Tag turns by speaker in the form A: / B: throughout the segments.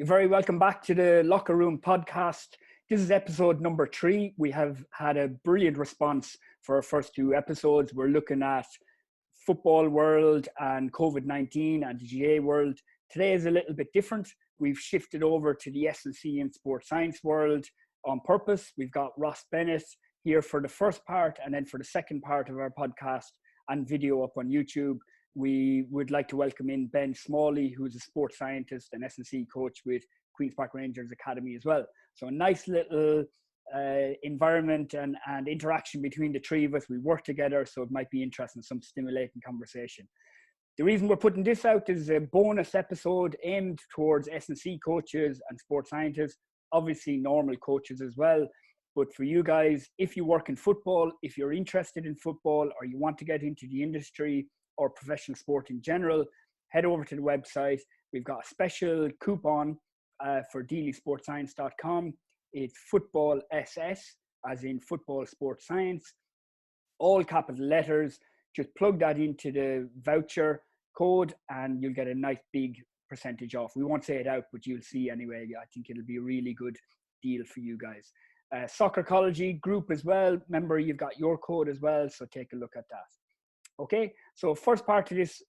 A: You're very welcome back to the Locker Room podcast. This is episode number 3. We have had a brilliant response for our first 2 episodes. We're looking at football world and COVID-19 and the GA world. Today is a little bit different. We've shifted over to the S&C and Sport Science world on purpose. We've got Ross Bennett here for the first part, and then for the second part of our podcast and video up on YouTube, we would like to welcome in Ben Smalley, who's a sports scientist and S&C coach with Queen's Park Rangers Academy as well. So a nice little environment and interaction between the 3 of us. We work together, so it might be interesting, some stimulating conversation. The reason we're putting this out is a bonus episode aimed towards S&C coaches and sports scientists, obviously normal coaches as well. But for you guys, if you work in football, if you're interested in football, or you want to get into the industry or professional sport in general, head over to the website. We've got a special coupon for deelysportscience.com. It's football SS, as in football sports science, all capital letters. Just plug that into the voucher code and you'll get a nice big percentage off. We won't say it out, but you'll see anyway. I think it'll be a really good deal for you guys. Soccercology group as well. Remember, you've got your code as well, so take a look at that. Okay, so first part of this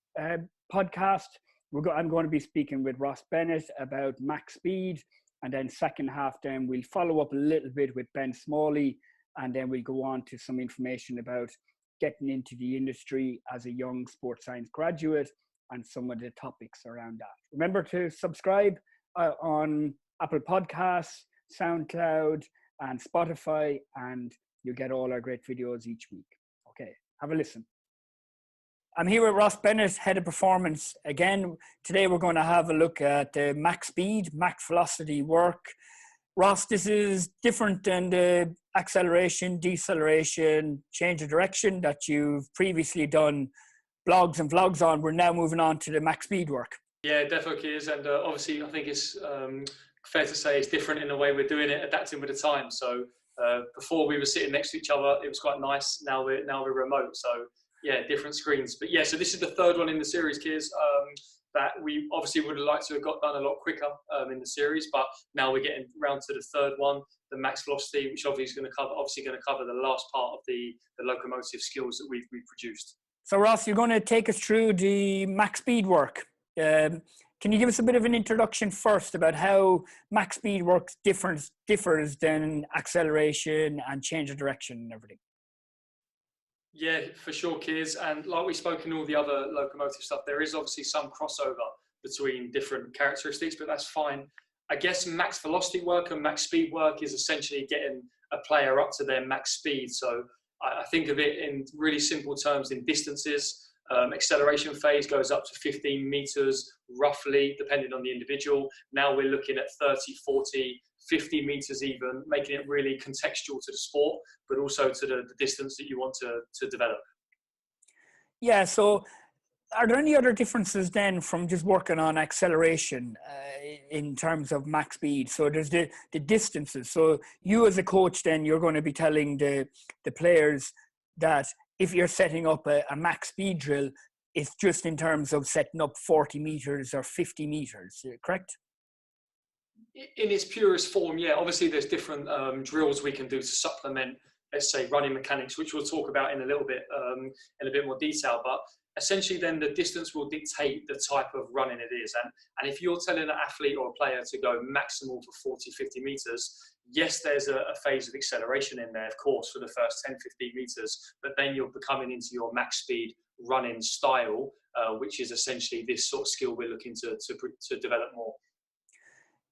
A: podcast, I'm going to be speaking with Ross Bennett about max speed, and then second half then we'll follow up a little bit with Ben Smalley, and then we'll go on to some information about getting into the industry as a young sports science graduate and some of the topics around that. Remember to subscribe on Apple Podcasts, SoundCloud, and Spotify, and you'll get all our great videos each week. Okay, have a listen. I'm here with Ross Bennett, Head of Performance. Again, today we're going to have a look at the max speed, max velocity work. Ross, this is different than the acceleration, deceleration, change of direction that you've previously done blogs and vlogs on. We're now moving on to the max speed work.
B: Yeah, it definitely is. And obviously, I think it's fair to say it's different in the way we're doing it, adapting with the time. So before we were sitting next to each other, it was quite nice. Now we're remote. So yeah, different screens. But yeah, so this is the 3rd one in the series, Kiers, that we obviously would have liked to have got done a lot quicker in the series, but now we're getting round to the 3rd one, the max velocity, which obviously is going to cover the last part of the locomotive skills that we've produced. So
A: Ross, you're going to take us through the max speed work. Can you give us a bit of an introduction first about how max speed work differs than acceleration and change of direction and everything?
B: Yeah, for sure, Kiers. And like we spoke in all the other locomotive stuff, there is obviously some crossover between different characteristics, but that's fine. I guess max velocity work and max speed work is essentially getting a player up to their max speed. So I think of it in really simple terms in distances. Acceleration phase goes up to 15 meters, roughly, depending on the individual. Now we're looking at 30, 40, 50 meters even, making it really contextual to the sport, but also to the distance that you want to develop.
A: Yeah, so are there any other differences then from just working on acceleration in terms of max speed? So there's the distances. So you as a coach then, you're going to be telling the players that if you're setting up a max speed drill, it's just in terms of setting up 40 meters or 50 meters, correct?
B: In its purest form, yeah. Obviously, there's different drills we can do to supplement, let's say, running mechanics, which we'll talk about in a little bit, in a bit more detail. But essentially, then the distance will dictate the type of running it is. And if you're telling an athlete or a player to go maximal for 40, 50 meters, yes, there's a phase of acceleration in there, of course, for the first 10, 15 meters. But then you're becoming into your max speed running style, which is essentially this sort of skill we're looking to develop more.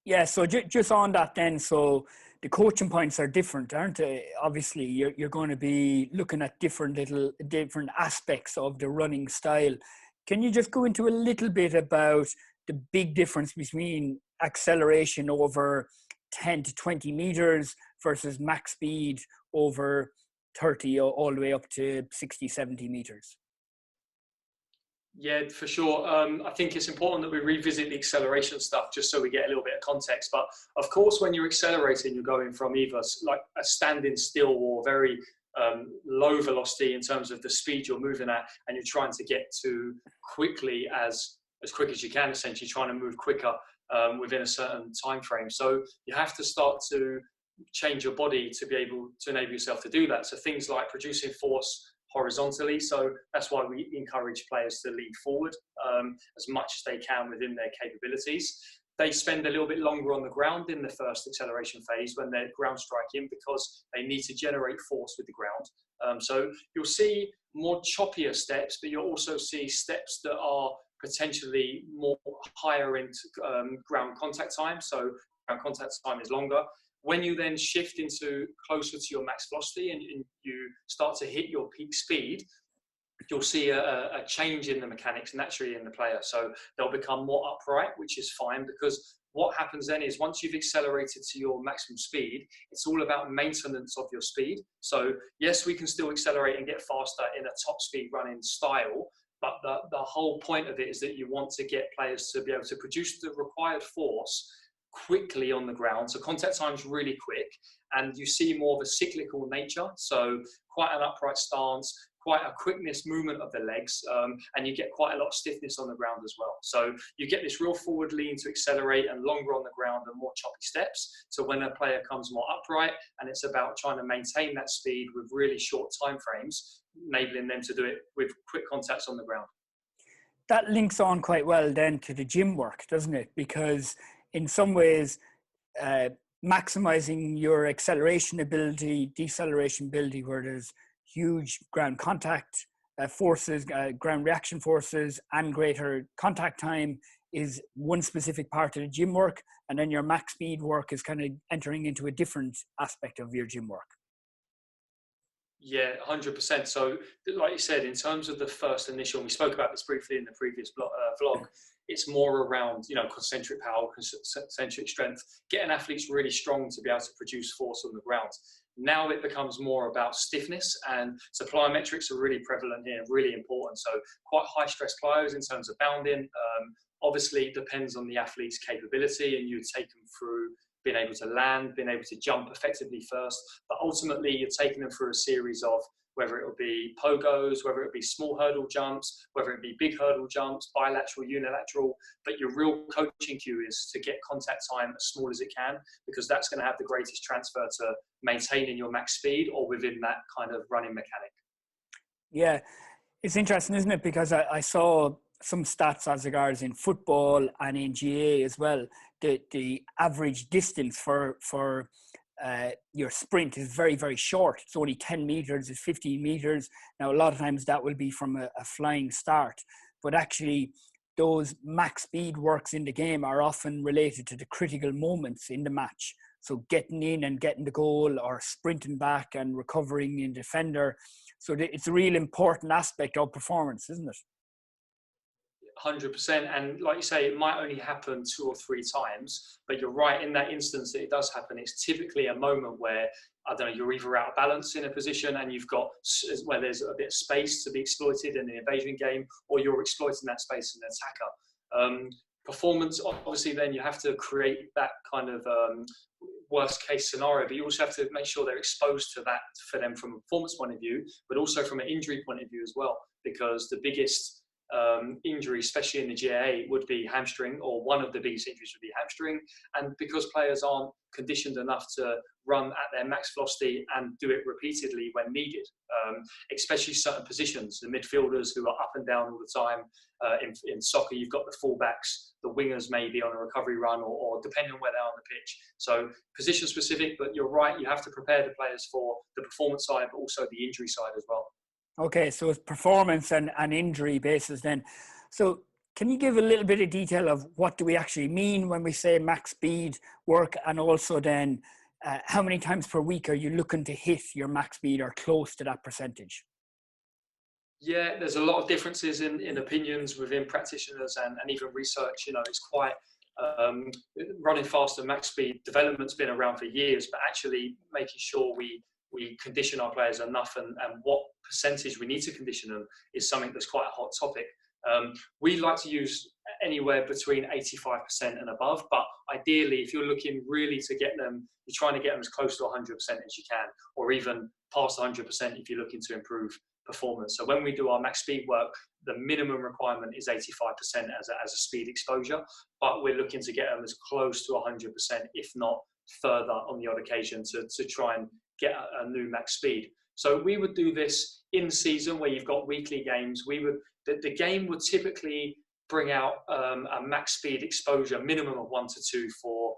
A: Yeah, so just on that then, so the coaching points are different, aren't they? Obviously, you're going to be looking at different aspects of the running style. Can you just go into a little bit about the big difference between acceleration over 10 to 20 meters versus max speed over 30 all the way up to 60, 70 meters?
B: Yeah, for sure. I think it's important that we revisit the acceleration stuff just so we get a little bit of context. But of course, when you're accelerating, you're going from either like a standing still or very low velocity in terms of the speed you're moving at, and you're trying to get to quickly as quick as you can, essentially trying to move quicker within a certain time frame. So you have to start to change your body to be able to enable yourself to do that. So things like producing force horizontally. So that's why we encourage players to lean forward as much as they can within their capabilities. They spend a little bit longer on the ground in the first acceleration phase when they're ground striking, because they need to generate force with the ground. So you'll see more choppier steps, but you'll also see steps that are potentially more higher into ground contact time. So ground contact time is longer. When you then shift into closer to your max velocity and you start to hit your peak speed, you'll see a change in the mechanics naturally in the player. So they'll become more upright, which is fine, because what happens then is once you've accelerated to your maximum speed, it's all about maintenance of your speed. So yes, we can still accelerate and get faster in a top speed running style, but the whole point of it is that you want to get players to be able to produce the required force quickly on the ground. So contact time's really quick, and you see more of a cyclical nature. So quite an upright stance, quite a quickness movement of the legs, and you get quite a lot of stiffness on the ground as well. So you get this real forward lean to accelerate and longer on the ground and more choppy steps. So when a player comes more upright, and it's about trying to maintain that speed with really short time frames, enabling them to do it with quick contacts on the ground.
A: That links on quite well then to the gym work, doesn't it? Because in some ways, maximizing your acceleration ability, deceleration ability, where there's huge ground contact forces, ground reaction forces, and greater contact time is one specific part of the gym work. And then your max speed work is kind of entering into a different aspect of your gym work.
B: Yeah, 100%. So like you said, in terms of the first initial, we spoke about this briefly in the previous vlog, it's more around, concentric power, concentric strength, getting athletes really strong to be able to produce force on the ground. Now it becomes more about stiffness, and so plyometrics are really prevalent here, really important. So quite high stress plyos in terms of bounding. Obviously it depends on the athlete's capability, and you take them through being able to land, being able to jump effectively first, but ultimately you're taking them through a series of, whether it will be pogos, whether it be small hurdle jumps, whether it be big hurdle jumps, bilateral, unilateral, but your real coaching cue is to get contact time as small as it can, because that's going to have the greatest transfer to maintaining your max speed or within that kind of running mechanic. Yeah,
A: it's interesting, isn't it? Because I saw some stats as regards in football and in GA as well. The average distance for your sprint is very, very short. It's only 10 meters, it's 15 meters. Now, a lot of times that will be from a flying start, but actually those max speed works in the game are often related to the critical moments in the match. So getting in and getting the goal, or sprinting back and recovering in defender. So it's a real important aspect of performance, isn't it?
B: 100%. And like you say, it might only happen 2 or 3 times, but you're right, in that instance that it does happen, it's typically a moment where, I don't know, you're either out of balance in a position and you've got where there's a bit of space to be exploited in the invasion game, or you're exploiting that space in an attacker. Performance, obviously, then you have to create that kind of worst case scenario, but you also have to make sure they're exposed to that for them from a performance point of view, but also from an injury point of view as well, because the biggest injury, especially in the GAA, would be hamstring, or one of the biggest injuries would be hamstring. And because players aren't conditioned enough to run at their max velocity and do it repeatedly when needed, especially certain positions, the midfielders who are up and down all the time. In soccer, you've got the fullbacks, the wingers maybe on a recovery run, or depending on where they are on the pitch. So position specific, but you're right, you have to prepare the players for the performance side, but also the injury side as well.
A: Okay, so it's performance and injury basis then. So can you give a little bit of detail of what do we actually mean when we say max speed work, and also then how many times per week are you looking to hit your max speed or close to that percentage?
B: Yeah, there's a lot of differences in opinions within practitioners and even research. It's quite running faster, max speed development's been around for years, but actually making sure we condition our players enough and what percentage we need to condition them is something that's quite a hot topic. We like to use anywhere between 85% and above, but ideally, if you're looking really to get them, you're trying to get them as close to 100% as you can, or even past 100% if you're looking to improve performance. So when we do our max speed work, the minimum requirement is 85% as a speed exposure, but we're looking to get them as close to 100%, if not further on the odd occasion, to try and get a new max speed. So we would do this in season where you've got weekly games. The game would typically bring out a max speed exposure minimum of 1 to 2 for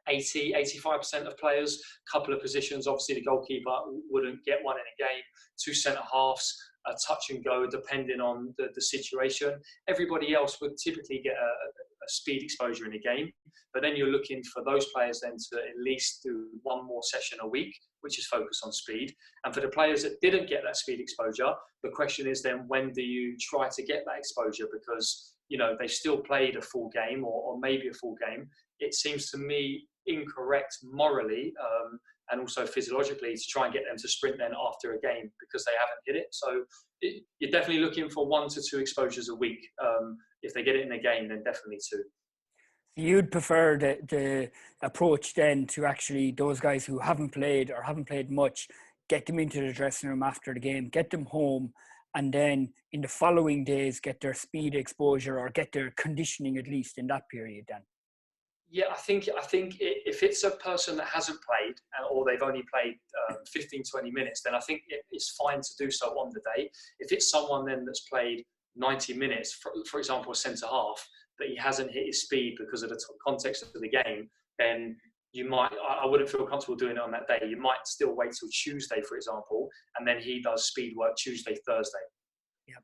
B: 85% of players. Couple of positions, obviously the goalkeeper wouldn't get one in a game, 2 centre halves, a touch and go depending on the situation. Everybody else would typically get a speed exposure in a game, but then you're looking for those players then to at least do one more session a week, which is focused on speed. And for the players that didn't get that speed exposure, the question is then, when do you try to get that exposure? Because, you know, they still played a full game or maybe a full game. It seems to me incorrect morally and also physiologically to try and get them to sprint then after a game because they haven't hit it. So you're definitely looking for 1 to 2 exposures a week. If they get it in a game, then definitely 2.
A: You'd prefer the approach then to actually those guys who haven't played or haven't played much, get them into the dressing room after the game, get them home, and then in the following days get their speed exposure or get their conditioning at least in that period then?
B: Yeah, I think if it's a person that hasn't played or they've only played 15, 20 minutes, then I think it's fine to do so on the day. If it's someone then that's played 90 minutes, for example, a centre half, but he hasn't hit his speed because of the context of the game, then I wouldn't feel comfortable doing it on that day. You might still wait till Tuesday, for example, and then he does speed work Tuesday, Thursday.
A: Yeah.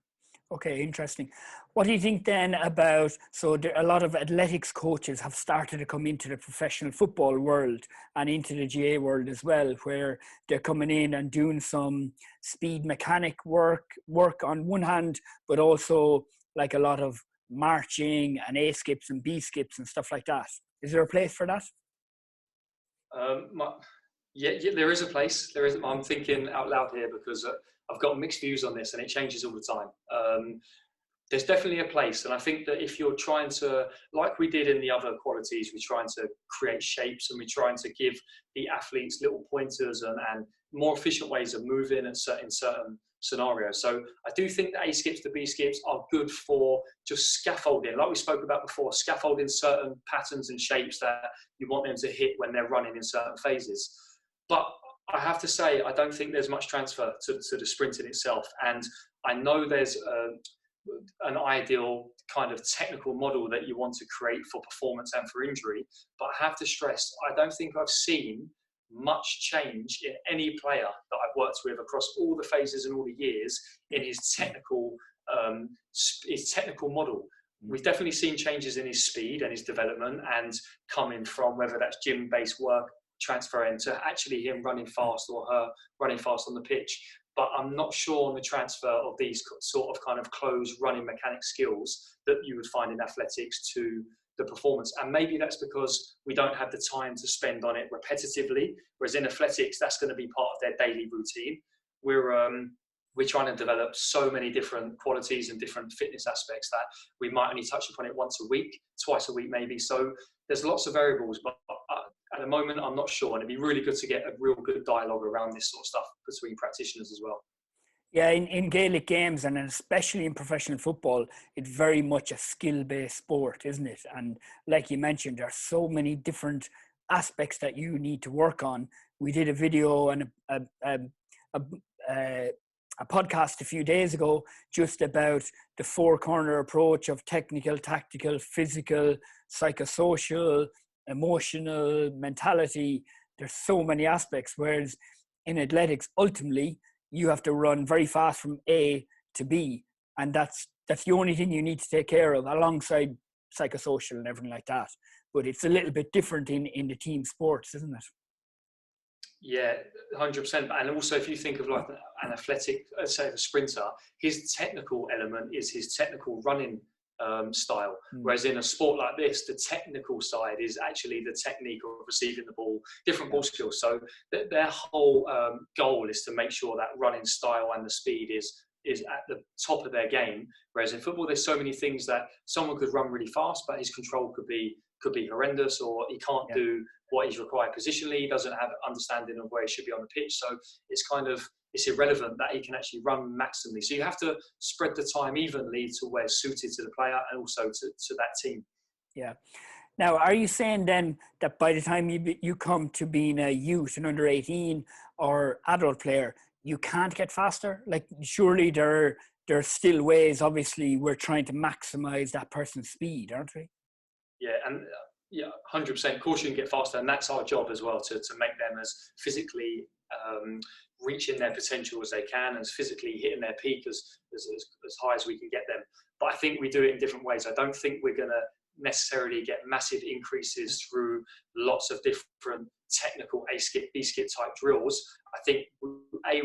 A: Okay, interesting. What do you think then about, so a lot of athletics coaches have started to come into the professional football world and into the GA world as well, where they're coming in and doing some speed mechanic work on one hand, but also like a lot of marching and A skips and B skips and stuff like that. Is there a place for that?
B: Yeah, there is a place. There is. I'm thinking out loud here because I've got mixed views on this and it changes all the time. There's definitely a place, and I think that if you're trying to, like we did in the other qualities, we're trying to create shapes and we're trying to give the athletes little pointers and more efficient ways of moving in certain scenarios. So I do think the A skips, the B skips are good for just scaffolding, like we spoke about before, scaffolding certain patterns and shapes that you want them to hit when they're running in certain phases. But I have to say, I don't think there's much transfer to the sprinting itself. And I know there's an ideal kind of technical model that you want to create for performance and for injury. But I have to stress, I don't think I've seen much change in any player that I've worked with across all the phases and all the years in his technical model. We've definitely seen changes in his speed and his development, and coming from whether that's gym-based work transferring to actually him running fast or her running fast on the pitch. But I'm not sure on the transfer of these sort of kind of closed running mechanic skills that you would find in athletics to the performance. And maybe that's because we don't have the time to spend on it repetitively, whereas in athletics, that's going to be part of their daily routine. We're trying to develop so many different qualities and different fitness aspects that we might only touch upon it once a week, twice a week maybe. So there's lots of variables, but at the moment, I'm not sure. And it'd be really good to get a real good dialogue around this sort of stuff between practitioners as well.
A: Yeah, in Gaelic games and especially in professional football, it's very much a skill-based sport, isn't it? And like you mentioned, there are so many different aspects that you need to work on. We did a video and a podcast a few days ago just about the four-corner approach of technical, tactical, physical, psychosocial, emotional, mentality. There's so many aspects, whereas in athletics, ultimately, you have to run very fast from A to B, and that's the only thing you need to take care of alongside psychosocial and everything like that. But it's a little bit different in the team sports, isn't it?
B: Yeah, 100%. And also, if you think of like an athletic, say a sprinter, his technical element is his technical running style. Whereas in a sport like this, the technical side is actually the technique of receiving the ball, different ball skills. So their whole goal is to make sure that running style and the speed is at the top of their game. Whereas in football, there's so many things that someone could run really fast, but his control could be horrendous, or he can't do what is required positionally. He doesn't have understanding of where he should be on the pitch. So it's kind of it's irrelevant that he can actually run maximally. So you have to spread the time evenly to where it's suited to the player and also to that team.
A: Yeah. Now, are you saying then that by the time you come to being a youth, an under 18 or adult player, you can't get faster? Like, surely there are still ways, obviously, we're trying to maximize that person's speed, aren't we?
B: Yeah, and 100%. Of course, you can get faster, and that's our job as well, to make them as physically reaching their potential as they can, as physically hitting their peak as high as we can get them. But I think we do it in different ways. I don't think we're going to necessarily get massive increases through lots of different technical A-skip, B-skip type drills. I think,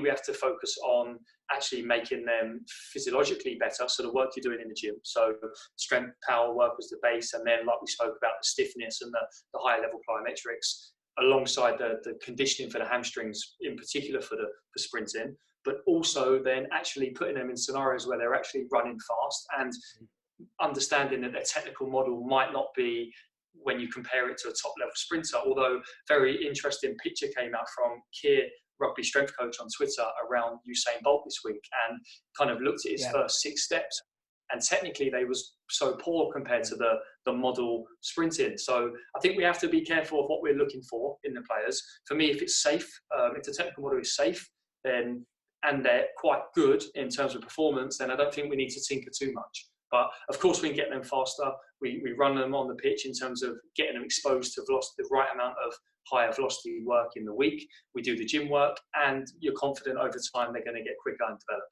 B: we have to focus on actually making them physiologically better. So the work you're doing in the gym. So strength, power work was the base. And then, like we spoke about, the stiffness and the higher level plyometrics, alongside the conditioning for the hamstrings, in particular for sprinting, but also then actually putting them in scenarios where they're actually running fast and understanding that their technical model might not be when you compare it to a top level sprinter. Although very interesting picture came out from Keir, rugby strength coach on Twitter, around Usain Bolt this week, and kind of looked at his first 6 steps, and technically they was so poor compared to the model sprinting. So I think we have to be careful of what we're looking for in the players. For me, if it's safe, if the technical model is safe, then and they're quite good in terms of performance, then I don't think we need to tinker too much. But of course, we can get them faster. We run them on the pitch in terms of getting them exposed to velocity, the right amount of higher velocity work in the week. We do the gym work, and you're confident over time they're going to get quicker and develop.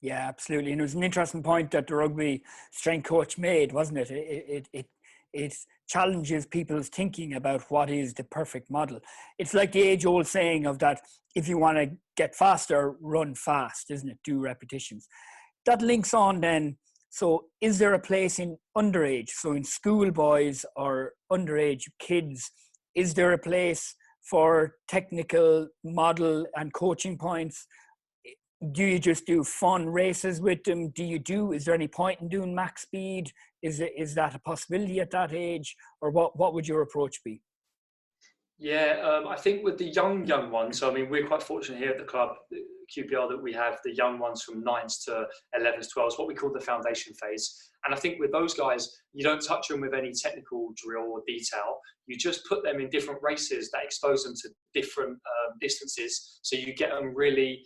A: Yeah, absolutely. And it was an interesting point that the rugby strength coach made, wasn't it? It challenges people's thinking about what is the perfect model. It's like the age-old saying of that, if you want to get faster, run fast, isn't it? Do repetitions. That links on then. So is there a place in underage, so in schoolboys or underage kids, is there a place for technical model and coaching points? Do you just do fun races with them? Is there any point in doing max speed? Is that a possibility at that age? Or what would your approach be?
B: Yeah, I think with the young ones, so I mean, we're quite fortunate here at the club, QPR, that we have the young ones from 9s to 11s, 12s, what we call the foundation phase. And I think with those guys, you don't touch them with any technical drill or detail. You just put them in different races that expose them to different distances. So you get them really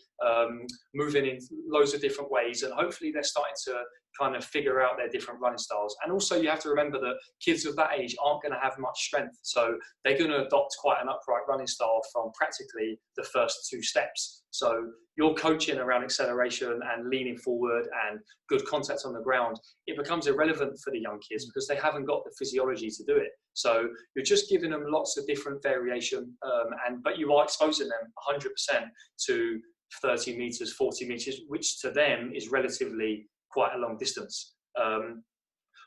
B: moving in loads of different ways, and hopefully they're starting to kind of figure out their different running styles. And also you have to remember that kids of that age aren't going to have much strength. So they're going to adopt quite an upright running style from practically the first 2 steps. So you're coaching around acceleration and leaning forward and good contact on the ground. It becomes irrelevant for the young kids because they haven't got the physiology to do it. So you're just giving them lots of different variation, but you are exposing them 100% to 30 meters, 40 meters, which to them is relatively quite a long distance.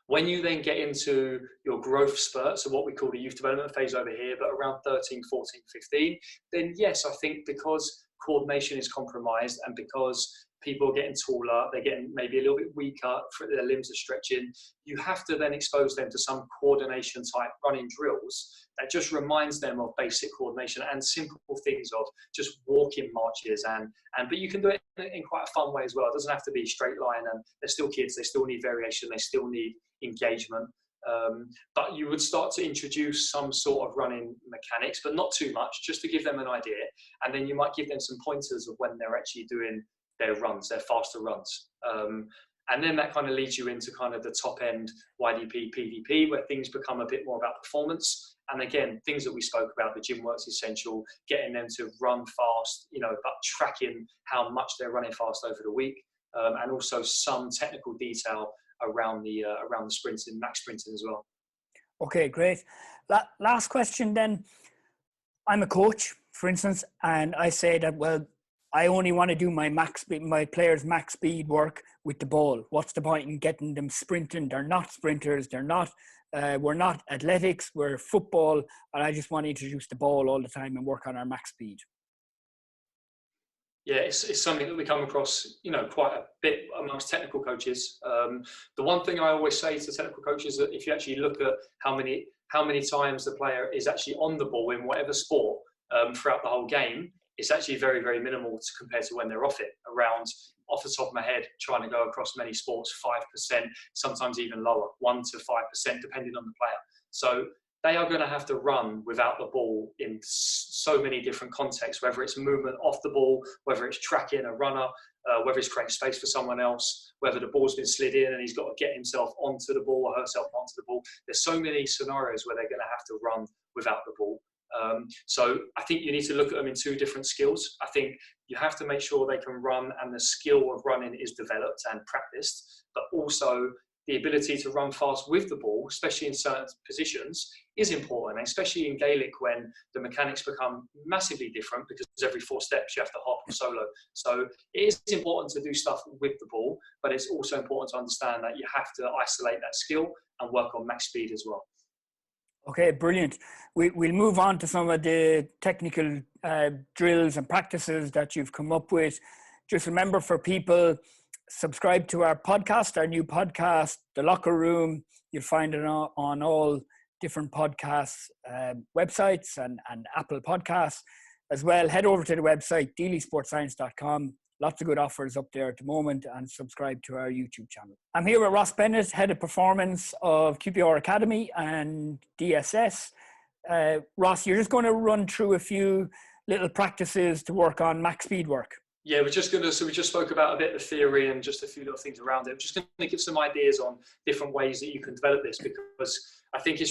B: When you then get into your growth spurt, so what we call the youth development phase over here, but around 13, 14, 15, then yes, I think because coordination is compromised and because people are getting taller, they're getting maybe a little bit weaker, their limbs are stretching, you have to then expose them to some coordination type running drills that just reminds them of basic coordination and simple things of just walking marches. But you can do it in quite a fun way as well. It doesn't have to be straight line, and they're still kids, they still need variation, they still need engagement. But you would start to introduce some sort of running mechanics, but not too much, just to give them an idea. And then you might give them some pointers of when they're actually doing their runs, their faster runs. And then that kind of leads you into kind of the top end YDP, PDP, where things become a bit more about performance. And again, things that we spoke about, the gym work's essential, getting them to run fast, but tracking how much they're running fast over the week. And also some technical detail around the sprinting, max sprinting as well.
A: Okay, great. Last question then. I'm a coach, for instance, and I say that, well, I only want to do my players' max speed work with the ball. What's the point in getting them sprinting? They're not sprinters. We're not athletics. We're football, and I just want to introduce the ball all the time and work on our max speed.
B: Yeah, it's something that we come across, quite a bit amongst technical coaches. The one thing I always say to technical coaches is that if you actually look at how many times the player is actually on the ball in whatever sport throughout the whole game, it's actually very, very minimal compared to when they're off it. Around, off the top of my head, trying to go across many sports, 5%, sometimes even lower, 1 to 5%, depending on the player. So they are going to have to run without the ball in so many different contexts, whether it's movement off the ball, whether it's tracking a runner, whether it's creating space for someone else, whether the ball's been slid in and he's got to get himself onto the ball or herself onto the ball. There's so many scenarios where they're going to have to run without the ball. So I think you need to look at them in two different skills. I think you have to make sure they can run and the skill of running is developed and practiced, but also the ability to run fast with the ball, especially in certain positions, is important, especially in Gaelic when the mechanics become massively different because every 4 steps you have to hop or solo. So it is important to do stuff with the ball, but it's also important to understand that you have to isolate that skill and work on max speed as well.
A: Okay, brilliant. We'll move on to some of the technical drills and practices that you've come up with. Just remember, for people, subscribe to our podcast, our new podcast, The Locker Room. You'll find it on all different podcasts, websites and Apple Podcasts. As well, head over to the website, deelysportscience.com. Lots of good offers up there at the moment, and subscribe to our YouTube channel. I'm here with Ross Bennett, Head of Performance of QPR Academy and DSS. Ross, you're just going to run through a few little practices to work on max speed work.
B: Yeah, we just spoke about a bit of theory and just a few little things around it. We're just going to give some ideas on different ways that you can develop this, because I think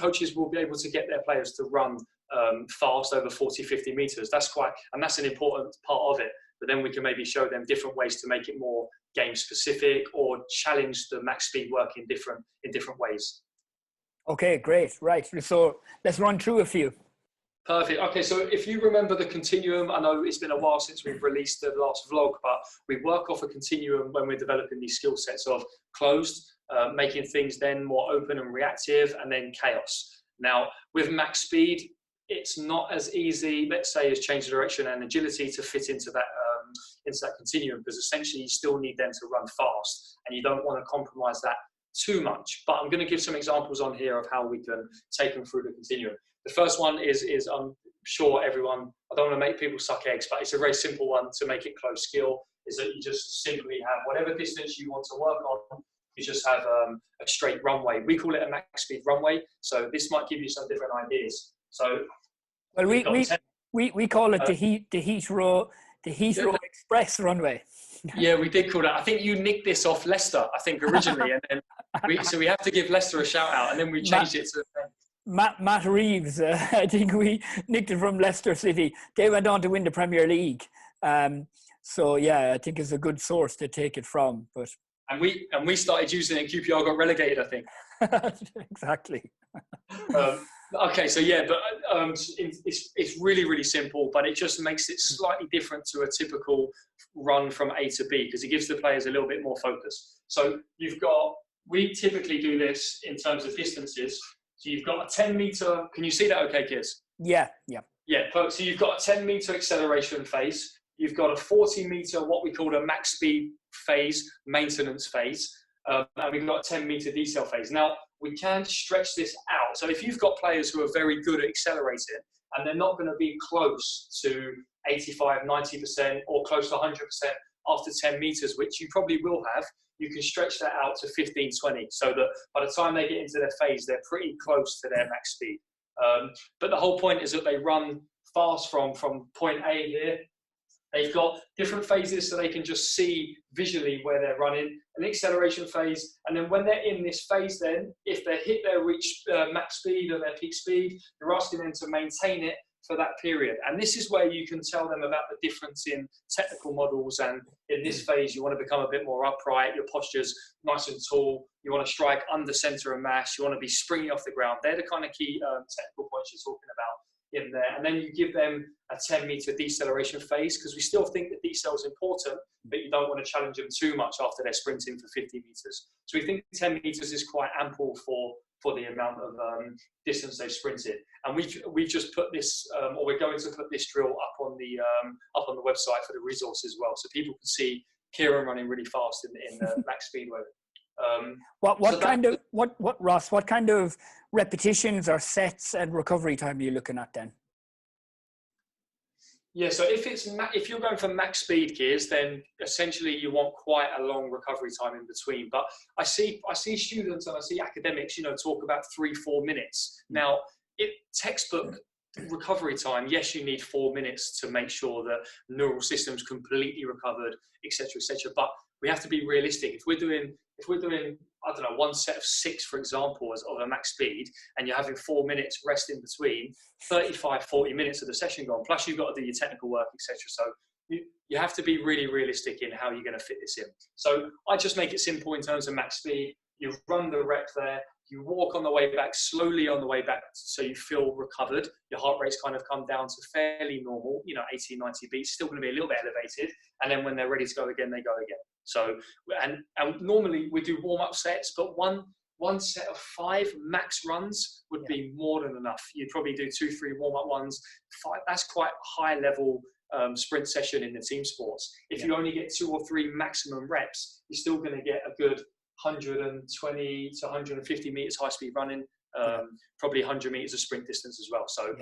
B: coaches will be able to get their players to run fast over 40, 50 meters. That's an important part of it. But then we can maybe show them different ways to make it more game specific or challenge the max speed work in different ways. Okay,
A: great. Right. So let's run through a few.
B: Perfect. Okay, so if you remember the continuum, I know it's been a while since we've released the last vlog, but we work off a continuum when we're developing these skill sets of closed, making things then more open and reactive, and then chaos. Now, with max speed, it's not as easy, let's say, as change of direction and agility to fit into that continuum, because essentially you still need them to run fast, and you don't want to compromise that too much. But I'm going to give some examples on here of how we can take them through the continuum. The first one is I'm sure everyone, I don't want to make people suck eggs, but it's a very simple one to make it close skill, is that you just simply have whatever distance you want to work on, you just have a straight runway. We call it a max speed runway, so this might give you some different ideas. So,
A: well, we call it the Heathrow Express runway.
B: Yeah, we did call that. I think you nicked this off Leicester, I think, originally, and then we have to give Leicester a shout out, and then we changed it to
A: Matt Reeves. I think we nicked it from Leicester City. They went on to win the Premier League. So yeah, I think it's a good source to take it from. But
B: and we started using it. QPR got relegated, I think.
A: Exactly.
B: Okay, so yeah, but it's really, really simple, but it just makes it slightly different to a typical run from A to B, because it gives the players a little bit more focus. So we typically do this in terms of distances. So you've got a 10 meter, can you see that okay, kids?
A: Yeah.
B: So you've got a 10 meter acceleration phase. You've got a 40 meter, what we call a max speed phase, maintenance phase. And we've got a 10 meter decel phase. Now, we can stretch this out. So if you've got players who are very good at accelerating and they're not going to be close to 85, 90% or close to 100% after 10 meters, which you probably will have, you can stretch that out to 15, 20, so that by the time they get into their phase, they're pretty close to their max speed. But the whole point is that they run fast from point A here. They've got different phases so they can just see visually where they're running, an acceleration phase. And then when they're in this phase, then if they hit their reach max speed or their peak speed, you're asking them to maintain it for that period. And this is where you can tell them about the difference in technical models. And in this phase, you want to become a bit more upright. Your posture's nice and tall. You want to strike under center of mass. You want to be springy off the ground. They're the kind of key technical points you're talking about in there. And then you give them a 10 meter deceleration phase, because we still think that decel is important, but you don't want to challenge them too much after they're sprinting for 50 meters. So we think 10 meters is quite ample for the amount of distance they've sprinted. And we've just put this, or we're going to put this drill up on the website for the resource as well, so people can see Ciaran running really fast in the max speed way.
A: Ross, what kind of repetitions or sets and recovery time are you looking at then?
B: Yeah, so if you're going for max speed gears, then essentially you want quite a long recovery time in between. But I see students and I see academics, talk about 3-4 minutes. Now, textbook recovery time, yes, you need 4 minutes to make sure that neural system's completely recovered, etc., etc. But we have to be realistic. If we're doing, I don't know, one set of 6, for example, of a max speed, and you're having 4 minutes rest in between, 35-40 minutes of the session gone, plus you've got to do your technical work, etc. So you have to be really realistic in how you're going to fit this in. So I just make it simple in terms of max speed. You run the rep there, you walk on the way back, slowly on the way back, so you feel recovered. Your heart rate's kind of come down to fairly normal, 80, 90 beats, still going to be a little bit elevated. And then when they're ready to go again, they go again. So, and normally we do warm-up sets, but one set of 5 max runs would be more than enough. You'd probably do 2-3 warm-up ones. 5, that's quite high level sprint session in the team sports. If you only get 2 or 3 maximum reps, you're still going to get a good 120 to 150 meters high speed running, probably 100 meters of sprint distance as well. So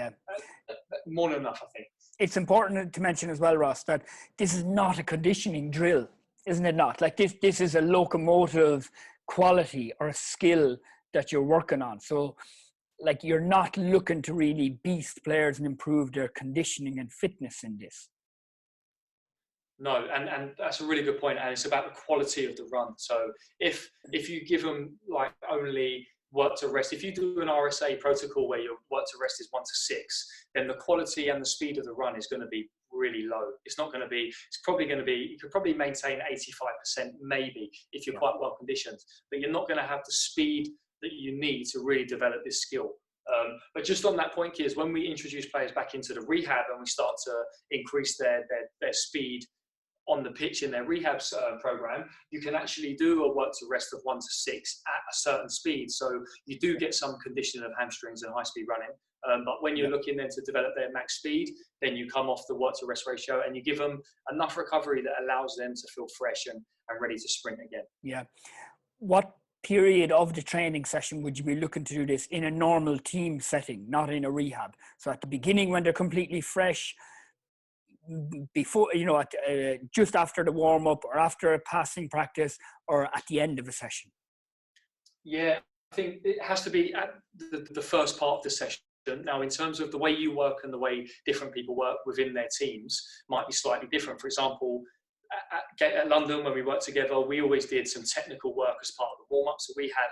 B: more than enough, I think.
A: It's important to mention as well, Ross, that this is not a conditioning drill, isn't it not? Like this is a locomotive quality or a skill that you're working on. So like you're not looking to really beast players and improve their conditioning and fitness in this.
B: No, and that's a really good point, and it's about the quality of the run. So if you give them like only work to rest, if you do an RSA protocol where your work to rest is 1 to 6, then the quality and the speed of the run is going to be really low. It's not going to be, it's probably going to be, you could probably maintain 85% maybe if you're quite well conditioned, but you're not going to have the speed that you need to really develop this skill. But just on that point, Kiers, when we introduce players back into the rehab and we start to increase their speed on the pitch in their rehab program, you can actually do a work to rest of 1 to 6 at a certain speed. So you do get some conditioning of hamstrings and high speed running. But when you're looking then to develop their max speed, then you come off the work to rest ratio and you give them enough recovery that allows them to feel fresh and ready to sprint again.
A: Yeah. What period of the training session would you be looking to do this in a normal team setting, not in a rehab? So at the beginning when they're completely fresh, before, just after the warm-up or after a passing practice, or at the end of a session?
B: Yeah, I think it has to be at the first part of the session. Now, in terms of the way you work and the way different people work within their teams might be slightly different. For example, at London, when we worked together, we always did some technical work as part of the warm-up. So we had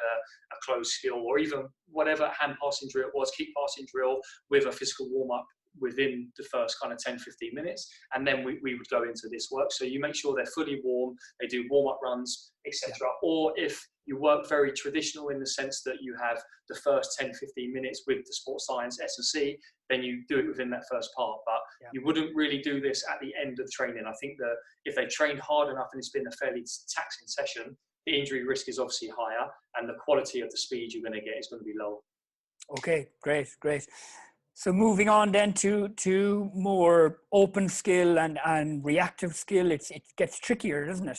B: a closed skill or even whatever hand passing drill it was, kick passing drill with a physical warm-up within the first kind of 10-15 minutes, and then we would go into this work. So you make sure they're fully warm, they do warm-up runs, etc. Or if you work very traditional in the sense that you have the first 10-15 minutes with the sports science S&C, then you do it within that first part. But you wouldn't really do this at the end of training. I think that if they trained hard enough and it's been a fairly taxing session, the injury risk is obviously higher and the quality of the speed you're going to get is going to be lower.
A: Okay, great. So moving on then to more open skill and reactive skill, it gets trickier, doesn't it?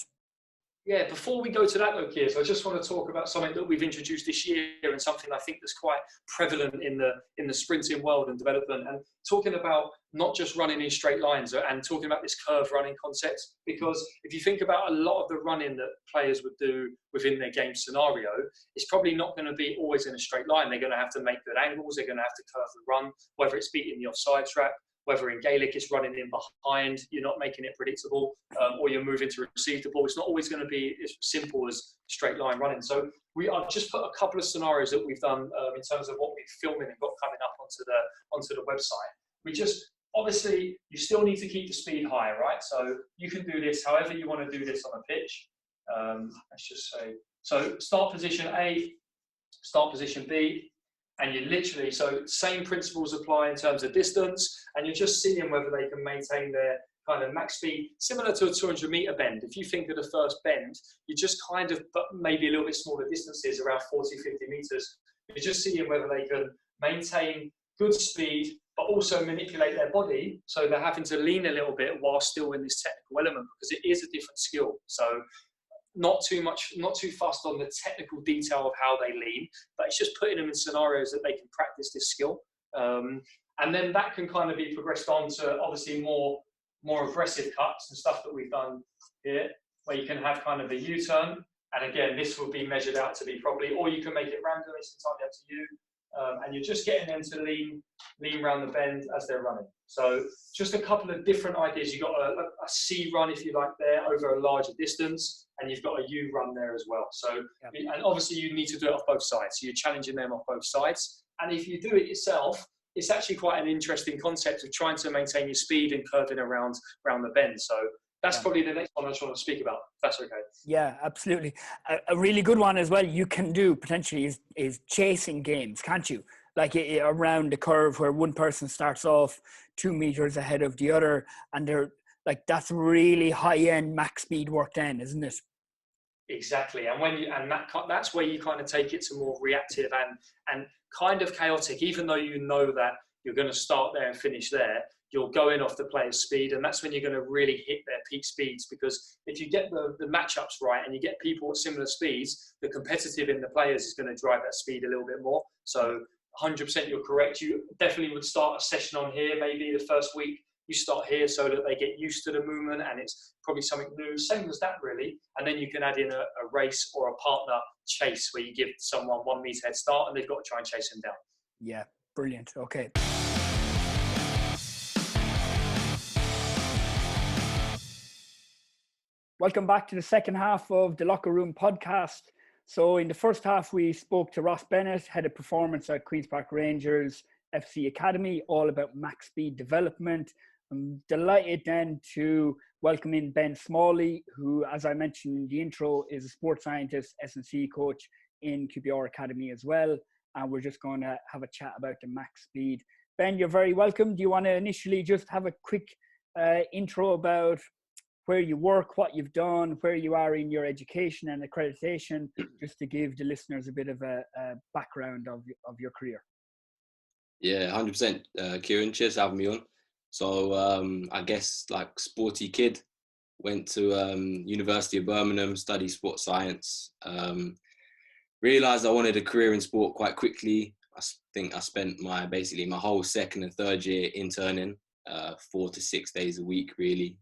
B: Yeah, before we go to that though, Kiers, I just want to talk about something that we've introduced this year and something I think that's quite prevalent in the sprinting world and development, and talking about not just running in straight lines and talking about this curve running concept. Because if you think about a lot of the running that players would do within their game scenario, it's probably not going to be always in a straight line. They're going to have to make good angles, they're going to have to curve the run, whether it's beating the offside trap, whether in Gaelic it's running in behind, you're not making it predictable, or you're moving to receive the ball. It's not always going to be as simple as straight line running. So I've just put a couple of scenarios that we've done in terms of what we're filming and got coming up onto the website. We just, obviously, you still need to keep the speed high, right? So you can do this however you want to do this on a pitch. Let's just say, so start position A, start position B, and you literally, so same principles apply in terms of distance, and you're just seeing whether they can maintain their kind of max speed, similar to a 200 meter bend. If you think of the first bend, you just kind of, but maybe a little bit smaller distances, around 40, 50 meters. You're just seeing whether they can maintain good speed, but also manipulate their body. So they're having to lean a little bit while still in this technical element, because it is a different skill. So not too fussed on the technical detail of how they lean, but it's just putting them in scenarios that they can practice this skill. And then that can kind of be progressed on to obviously more aggressive cuts and stuff that we've done here, where you can have kind of a U-turn. And again, this will be measured out to be properly, or you can make it random. It's entirely up to you. And you're just getting them to lean around the bend as they're running. So just a couple of different ideas. You've got a C run, if you like, there over a larger distance, and you've got a U run there as well. So, and obviously you need to do it off both sides. So you're challenging them off both sides. And if you do it yourself, it's actually quite an interesting concept of trying to maintain your speed and curving around the bend. So that's probably the next one I just want to speak about, if that's okay.
A: Yeah, absolutely. A really good one as well you can do potentially is chasing games, can't you? Like around the curve where one person starts off 2 meters ahead of the other, and they're like, that's really high-end max speed work then, isn't it?
B: Exactly. And that's where you kind of take it to more reactive and kind of chaotic, even though you know that you're going to start there and finish there. You're going off the player's speed, and that's when you're going to really hit their peak speeds, because if you get the matchups right and you get people at similar speeds, the competitive in the players is going to drive that speed a little bit more. So 100% you're correct. You definitely would start a session on here, maybe the first week. You start here so that they get used to the movement, and it's probably something new, same as that really. And then you can add in a race or a partner chase where you give someone 1 meter head start and they've got to try and chase him down.
A: Yeah, brilliant. Okay. Welcome back to the second half of the Locker Room podcast. So in the first half, we spoke to Ross Bennett, head of performance at Queen's Park Rangers FC Academy, all about max speed development. I'm delighted then to welcome in Ben Smalley, who, as I mentioned in the intro, is a sports scientist, S&C coach in QPR Academy as well. And we're just going to have a chat about the max speed. Ben, you're very welcome. Do you want to initially just have a quick intro about where you work, what you've done, where you are in your education and accreditation, just to give the listeners a bit of a background of your career?
C: Yeah, 100%. Ciaran, cheers for having me on. So I guess like sporty kid, went to University of Birmingham, studied sports science. Realised I wanted a career in sport quite quickly. I think I spent my whole second and third year interning, 4 to 6 days a week, really.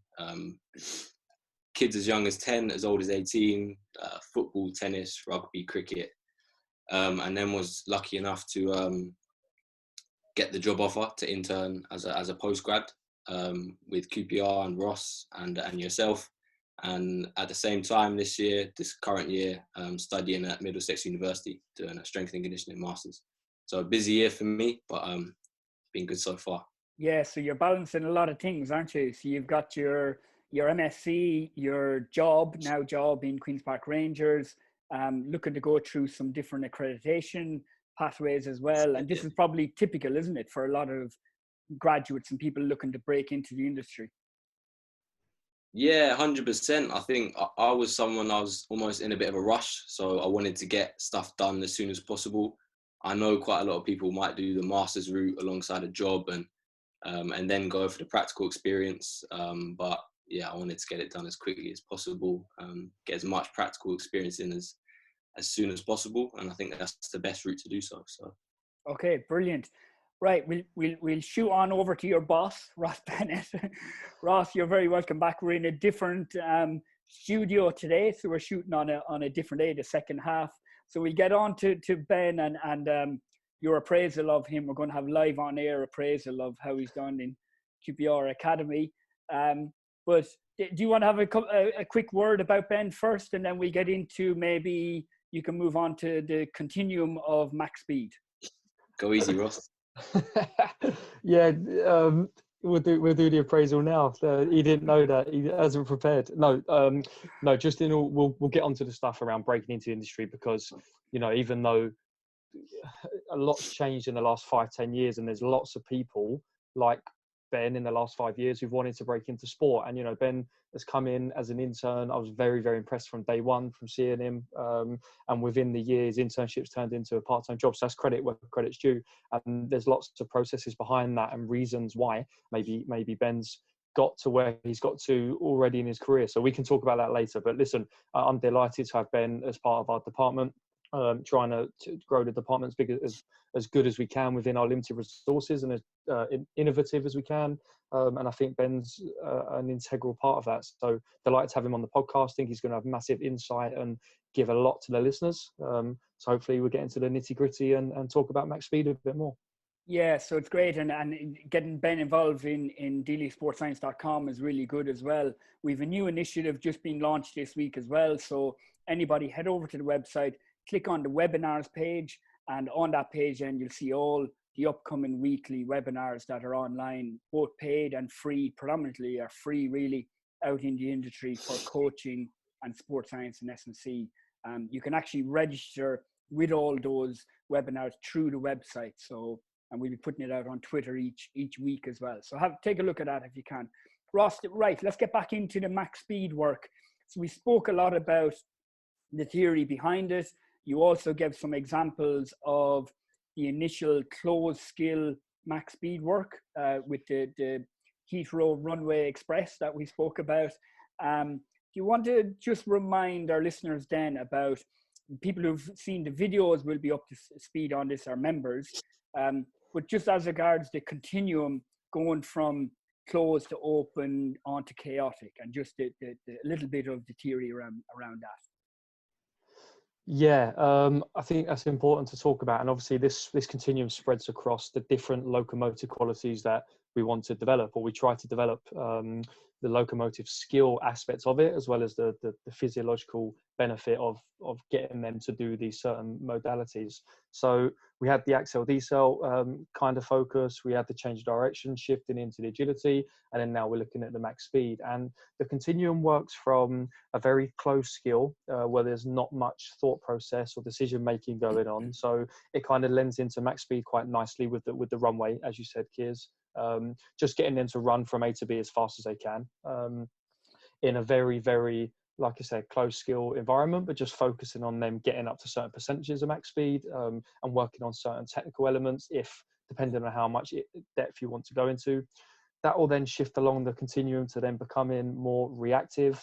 C: Kids as young as 10, as old as 18, football, tennis, rugby, cricket, and then was lucky enough to get the job offer to intern as a postgrad with QPR and Ross and yourself. And at the same time this current year, studying at Middlesex University, doing a strength and conditioning masters. So a busy year for me, but been good so far.
A: Yeah, so you're balancing a lot of things, aren't you? So you've got your MSc, your job in Queen's Park Rangers, looking to go through some different accreditation pathways as well. And this is probably typical, isn't it, for a lot of graduates and people looking to break into the industry?
C: Yeah, 100%. I think I was almost in a bit of a rush, so I wanted to get stuff done as soon as possible. I know quite a lot of people might do the master's route alongside a job and then go for the practical experience. But yeah, I wanted to get it done as quickly as possible, get as much practical experience in as soon as possible. And I think that's the best route to do so.
A: Okay, brilliant. Right, we'll shoot on over to your boss, Ross Bennett. Ross, you're very welcome back. We're in a different studio today, so we're shooting on a different day, the second half. So we'll get on to Ben and your appraisal of him. We're going to have live on air appraisal of how he's done in QPR Academy. But do you want to have a quick word about Ben first, and then we get into, maybe you can move on to the continuum of max speed?
C: Go easy, Ross.
D: Yeah, we'll do the appraisal now. He didn't know that. He hasn't prepared. No, just in all, we'll get onto the stuff around breaking into the industry, because, you know, even though a lot's changed in the last 5-10 years, and there's lots of people like Ben in the last 5 years who've wanted to break into sport. And, you know, Ben has come in as an intern. I was very, very impressed from day one from seeing him. And within the years, internships turned into a part-time job. So that's credit where credit's due. And there's lots of processes behind that and reasons why maybe Ben's got to where he's got to already in his career. So we can talk about that later. But listen, I'm delighted to have Ben as part of our department. Trying to grow the department as good as we can within our limited resources. And as innovative as we can. And I think Ben's an integral part of that. So delighted to have him on the podcast. I think he's going to have massive insight and give a lot to the listeners. So hopefully we'll get into the nitty gritty and talk about max speed a bit more.
A: Yeah, so it's great, and getting Ben involved in deelysportscience.com is really good as well. We've a new initiative just been launched this week as well, so anybody head over to the website, click on the webinars page, and on that page then you'll see all the upcoming weekly webinars that are online, both paid and free, predominantly are free really, out in the industry for coaching and sports science and S&C. You can actually register with all those webinars through the website, and we'll be putting it out on Twitter each week as well. So take a look at that if you can. Ross, right, let's get back into the max speed work. So we spoke a lot about the theory behind it. You also gave some examples of the initial closed skill max speed work with the Heathrow Runway Express that we spoke about. Do you want to just remind our listeners then about people who've seen the videos will be up to speed on this, our members, but just as regards the continuum going from closed to open onto chaotic, and just the little bit of the theory around that.
D: Yeah, I think that's important to talk about. And obviously this continuum spreads across the different locomotive qualities that we want to develop, or we try to develop the locomotive skill aspects of it, as well as the physiological benefit of getting them to do these certain modalities. So we had the accel decel kind of focus, we had the change of direction, shifting into the agility, and then now we're looking at the max speed. And the continuum works from a very close skill where there's not much thought process or decision making going on. So it kind of lends into max speed quite nicely with the runway, as you said, Kiers. Just getting them to run from A to B as fast as they can in a very, very, like I said, close skill environment, but just focusing on them getting up to certain percentages of max speed and working on certain technical elements, depending on how much depth you want to go into. That will then shift along the continuum to then becoming more reactive,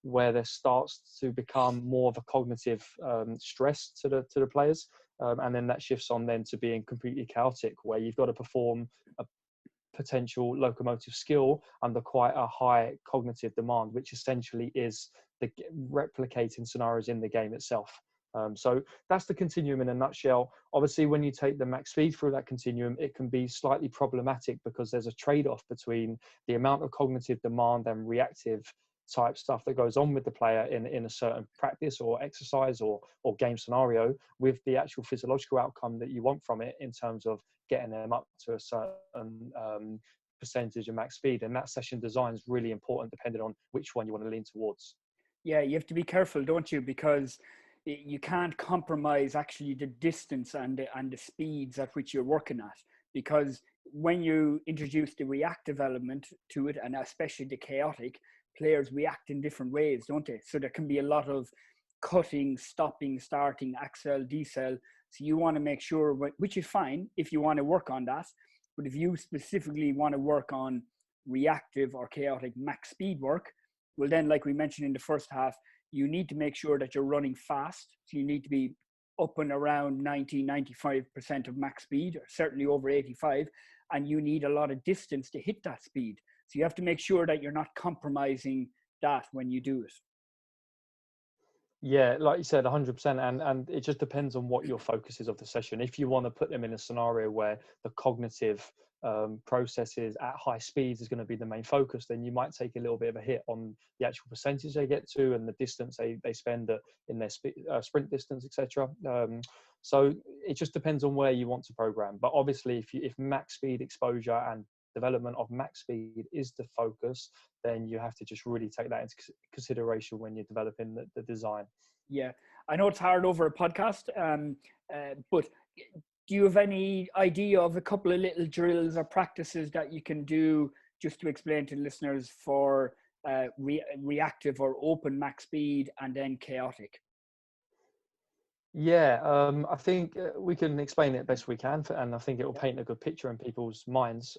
D: where there starts to become more of a cognitive stress to the players. And then that shifts on then to being completely chaotic, where you've got to perform a potential locomotive skill under quite a high cognitive demand, which essentially is the replicating scenarios in the game itself. So that's the continuum in a nutshell. Obviously, when you take the max speed through that continuum, it can be slightly problematic because there's a trade-off between the amount of cognitive demand and reactive type stuff that goes on with the player in a certain practice or exercise or game scenario, with the actual physiological outcome that you want from it in terms of getting them up to a certain percentage of max speed. And that session design is really important depending on which one you want to lean towards.
A: Yeah, you have to be careful, don't you? Because you can't compromise actually the distance and the speeds at which you're working at. Because when you introduce the reactive element to it, and especially the chaotic, players react in different ways, don't they? So there can be a lot of cutting, stopping, starting, accel, decel. So you want to make sure, which is fine if you want to work on that. But if you specifically want to work on reactive or chaotic max speed work, well then, like we mentioned in the first half, you need to make sure that you're running fast. So you need to be up and around 90-95% of max speed, or certainly over 85, and you need a lot of distance to hit that speed. So you have to make sure that you're not compromising that when you do it.
D: Yeah, like you said, 100%. And it just depends on what your focus is of the session. If you want to put them in a scenario where the cognitive processes at high speeds is going to be the main focus, then you might take a little bit of a hit on the actual percentage they get to and the distance they spend in their sprint distance, etc. So it just depends on where you want to program. But obviously, if max speed exposure and development of max speed is the focus, then you have to just really take that into consideration when you're developing the design.
A: Yeah, I know it's hard over a podcast, but do you have any idea of a couple of little drills or practices that you can do just to explain to listeners for reactive or open max speed and then chaotic?
D: Yeah, I think we can explain it best we can, and I think it will paint a good picture in people's minds.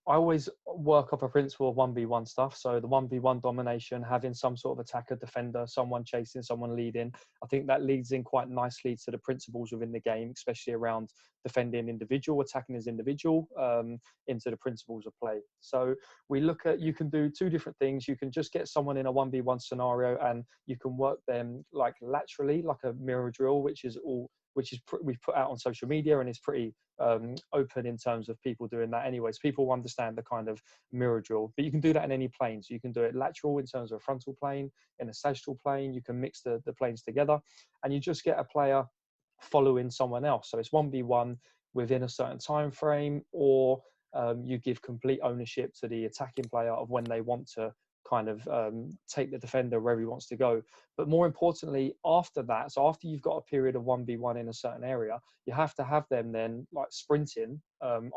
D: I always work off a principle of 1v1 stuff. So the 1v1 domination, having some sort of attacker, defender, someone chasing, someone leading. I think that leads in quite nicely to the principles within the game, especially around defending individual, attacking as individual, into the principles of play. So we look at, you can do two different things. You can just get someone in a 1v1 scenario and you can work them like laterally, like a mirror drill, we've put out on social media, and it's pretty open in terms of people doing that anyways. People understand the kind of mirror drill, but you can do that in any plane. So you can do it lateral in terms of a frontal plane, in a sagittal plane. You can mix the planes together, and you just get a player following someone else. So it's 1v1 within a certain time frame, or you give complete ownership to the attacking player of when they want to kind of take the defender wherever he wants to go. But more importantly, after that, so after you've got a period of 1v1 in a certain area, you have to have them then like sprinting,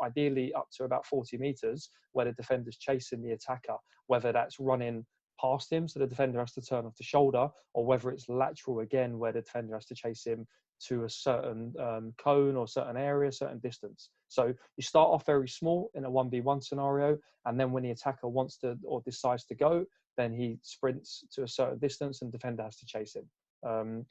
D: ideally up to about 40 meters, where the defender's chasing the attacker, whether that's running past him so the defender has to turn off the shoulder, or whether it's lateral again where the defender has to chase him to a certain cone or certain area, certain distance. So you start off very small in a 1v1 scenario, and then when the attacker wants to or decides to go, then he sprints to a certain distance and defender has to chase him.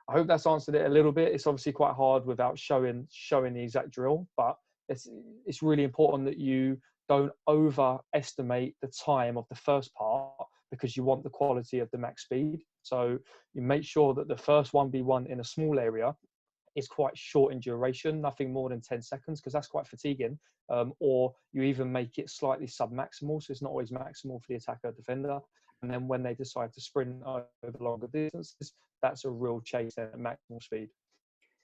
D: I hope that's answered it a little bit. It's obviously quite hard without showing the exact drill, but it's really important that you don't overestimate the time of the first part, because you want the quality of the max speed. So you make sure that the first 1v1 in a small area is quite short in duration, nothing more than 10 seconds, because that's quite fatiguing. Or you even make it slightly sub-maximal, so it's not always maximal for the attacker or defender. And then when they decide to sprint over longer distances, that's a real chase at maximal speed.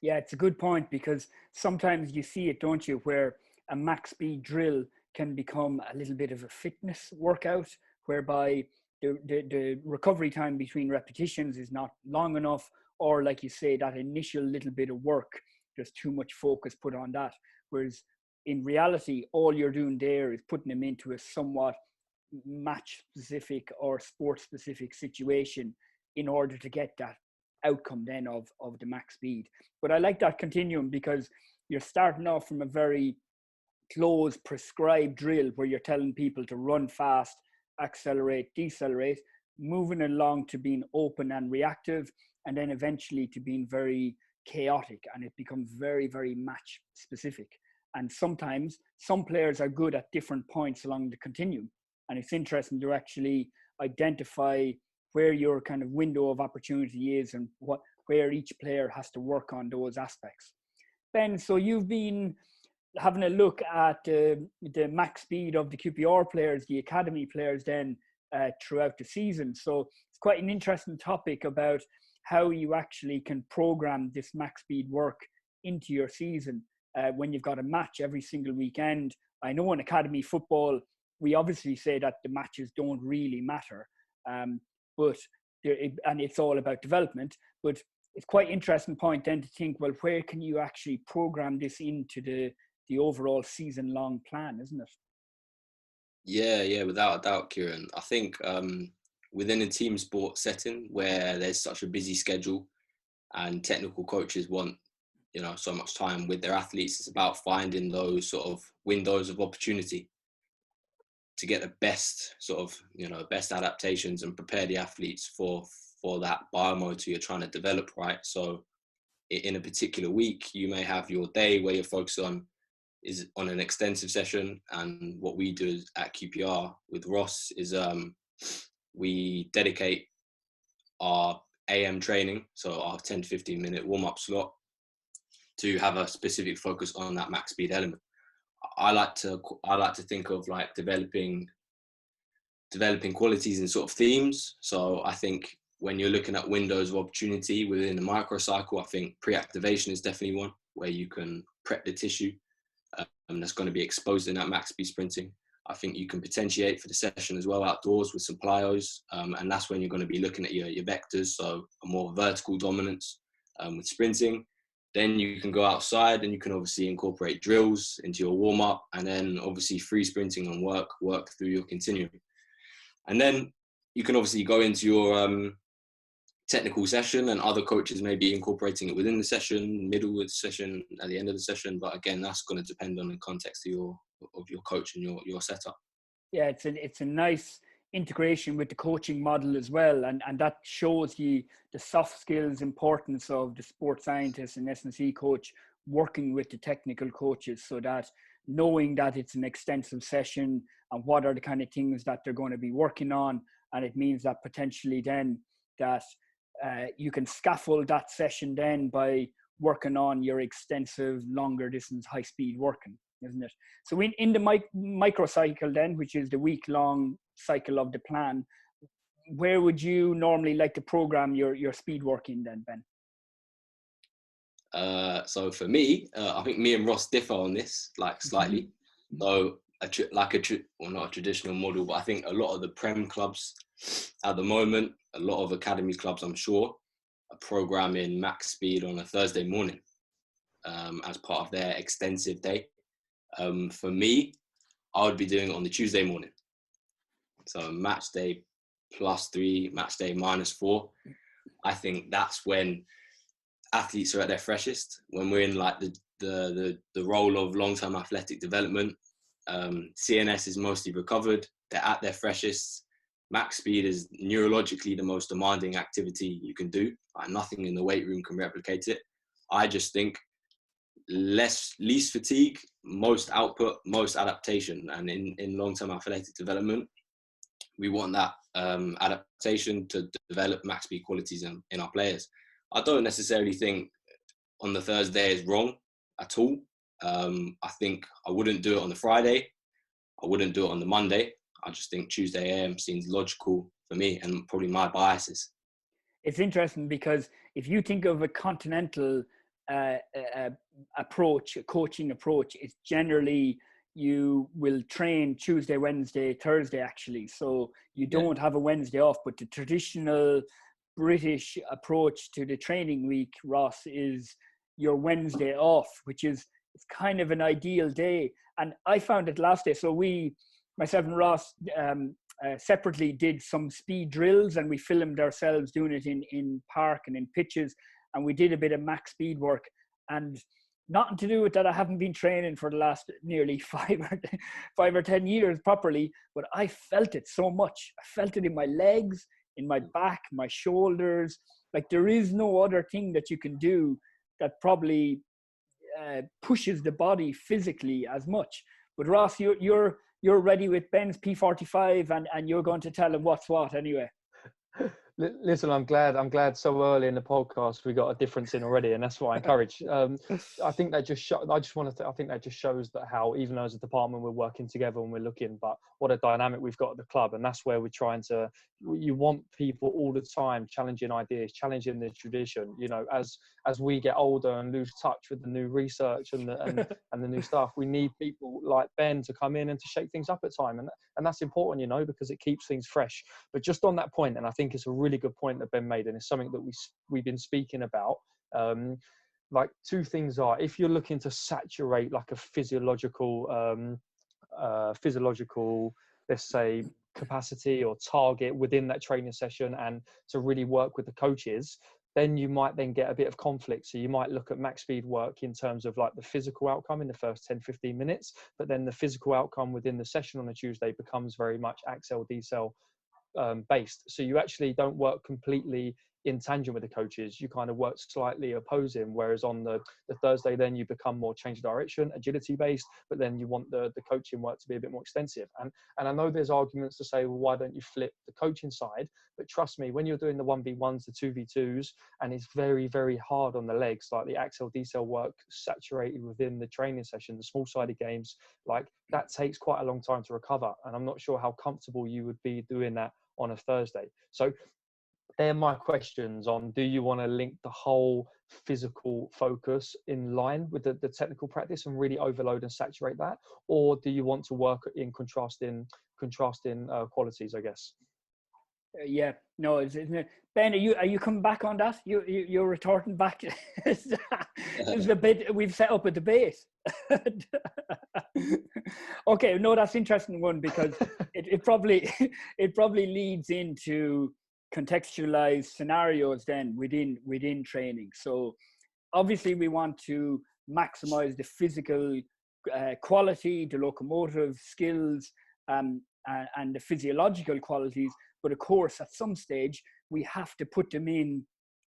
A: Yeah, it's a good point, because sometimes you see it, don't you, where a max speed drill can become a little bit of a fitness workout, whereby the recovery time between repetitions is not long enough, or like you say, that initial little bit of work, there's too much focus put on that. Whereas in reality, all you're doing there is putting them into a somewhat match specific or sport specific situation in order to get that outcome then of the max speed. But I like that continuum, because you're starting off from a very close prescribed drill where you're telling people to run fast, accelerate, decelerate, moving along to being open and reactive, and then eventually to being very chaotic, and it becomes very, very match specific. And sometimes some players are good at different points along the continuum, and it's interesting to actually identify where your kind of window of opportunity is and where each player has to work on those aspects. Ben, so you've been having a look at the max speed of the QPR players, the academy players then throughout the season. So it's quite an interesting topic about how you actually can program this max speed work into your season when you've got a match every single weekend. I know in academy football, we obviously say that the matches don't really matter, and it's all about development, but it's quite interesting point then to think, well, where can you actually program this into the overall season-long plan, isn't it?
C: Yeah, without a doubt, Ciaran. I think within a team sport setting where there's such a busy schedule and technical coaches want, so much time with their athletes, it's about finding those sort of windows of opportunity to get the best best adaptations and prepare the athletes for that biomotor you're trying to develop, right? So in a particular week, you may have your day where you're focused on an extensive session, and what we do at QPR with Ross is we dedicate our AM training, so our 10 to 15 minute warm-up slot, to have a specific focus on that max speed element. I like to think of like developing qualities in sort of themes. So I think when you're looking at windows of opportunity within the microcycle, I think pre-activation is definitely one where you can prep the tissue that's going to be exposed in that max speed sprinting. I think you can potentiate for the session as well outdoors with some plyos, and that's when you're going to be looking at your vectors, so a more vertical dominance with sprinting. Then you can go outside and you can obviously incorporate drills into your warm-up, and then obviously free sprinting and work through your continuum. And then you can obviously go into your technical session, and other coaches may be incorporating it within the session, middle of the session, at the end of the session. But again, that's going to depend on the context of of your coach and your setup.
A: Yeah, it's a nice integration with the coaching model as well, and that shows the soft skills importance of the sports scientist and S&C coach working with the technical coaches, so that knowing that it's an extensive session and what are the kind of things that they're going to be working on, and it means that potentially then that you can scaffold that session then by working on your extensive longer distance high speed working, isn't it? So in the microcycle then, which is the week-long cycle of the plan, where would you normally like to program your speed working then, Ben?
C: So for me, I think me and Ross differ on this, like slightly. So not a traditional model, but I think a lot of the Prem clubs at the moment, a lot of academy clubs, I'm sure, are programming max speed on a Thursday morning as part of their extensive day. For me, I would be doing it on the Tuesday morning. So match day +3, match day -4. I think that's when athletes are at their freshest, when we're in like the role of long-term athletic development. CNS is mostly recovered, they're at their freshest. Max speed is neurologically the most demanding activity you can do. Like, nothing in the weight room can replicate it. I just think least fatigue, most output, most adaptation. And in long-term athletic development, we want that adaptation to develop max speed qualities in our players. I don't necessarily think on the Thursday is wrong at all. I think I wouldn't do it on the Friday. I wouldn't do it on the Monday. I just think Tuesday AM seems logical for me, and probably my biases.
A: It's interesting because if you think of a continental approach, a coaching approach, it's generally you will train Tuesday, Wednesday, Thursday actually. So you don't have a Wednesday off, but the traditional British approach to the training week, Ross, is your Wednesday off, which is it's kind of an ideal day. And I found it last day. So myself and Ross separately did some speed drills, and we filmed ourselves doing it in park and in pitches, and we did a bit of max speed work. And nothing to do with that, I haven't been training for the last nearly 5 or 10 years properly, but I felt it so much. I felt it in my legs, in my back, my shoulders. Like, there is no other thing that you can do that probably pushes the body physically as much. But Ross, you're ready with Ben's P45, and you're going to tell him what's what anyway.
D: Listen, I'm glad so early in the podcast we got a difference in already, and that's what I encourage. I think that just I think that just shows that how, even though as a department we're working together and we're looking, but what a dynamic we've got at the club. And that's where we're trying to, you want people all the time challenging ideas, challenging the tradition. You know, as we get older and lose touch with the new research and the new stuff, we need people like Ben to come in and to shake things up at time, and that's important, you know, because it keeps things fresh. But just on that point, and I think it's a really good point that Ben made, and it's something that we've been speaking about. Like, two things are, if you're looking to saturate like a physiological, let's say, capacity or target within that training session, and to really work with the coaches, then you might then get a bit of conflict. So you might look at max speed work in terms of like the physical outcome in the first 10-15 minutes, but then the physical outcome within the session on a Tuesday becomes very much accel decel based. So you actually don't work completely in tangent with the coaches, you kind of work slightly opposing, whereas on the Thursday then you become more change of direction, agility based, but then you want the coaching work to be a bit more extensive. And I know there's arguments to say, well, why don't you flip the coaching side? But trust me, when you're doing the 1v1s, the 2v2s, and it's very, very hard on the legs, like the accel decel work saturated within the training session, the small sided games, like that takes quite a long time to recover. And I'm not sure how comfortable you would be doing that on a Thursday. So they're my questions on, do you want to link the whole physical focus in line with the technical practice and really overload and saturate that? Or do you want to work in contrasting qualities, I guess?
A: Yeah, no, isn't it? Ben, are you coming back on that? You're retorting back? This is a bit, we've set up a debate. Okay, no, that's an interesting one, because it probably leads into contextualized scenarios then within training. So obviously we want to maximize the physical quality, the locomotive skills, and the physiological qualities. But of course, at some stage, we have to put them in,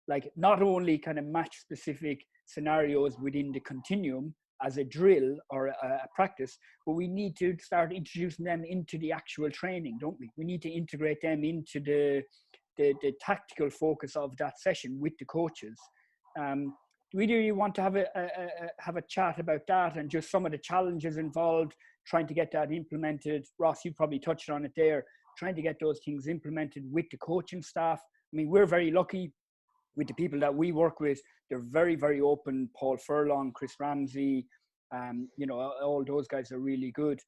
A: like, not only kind of match specific scenarios within the continuum as a drill or a practice, but we need to start introducing them into the actual training, don't we? We need to integrate them into the tactical focus of that session with the coaches. Do we really want to have a chat about that and just some of the challenges involved trying to get that implemented? Ross, you probably touched on it there, trying to get those things implemented with the coaching staff. I mean, we're very lucky with the people that we work with. They're very, very open. Paul Furlong, Chris Ramsey, all those guys are really good.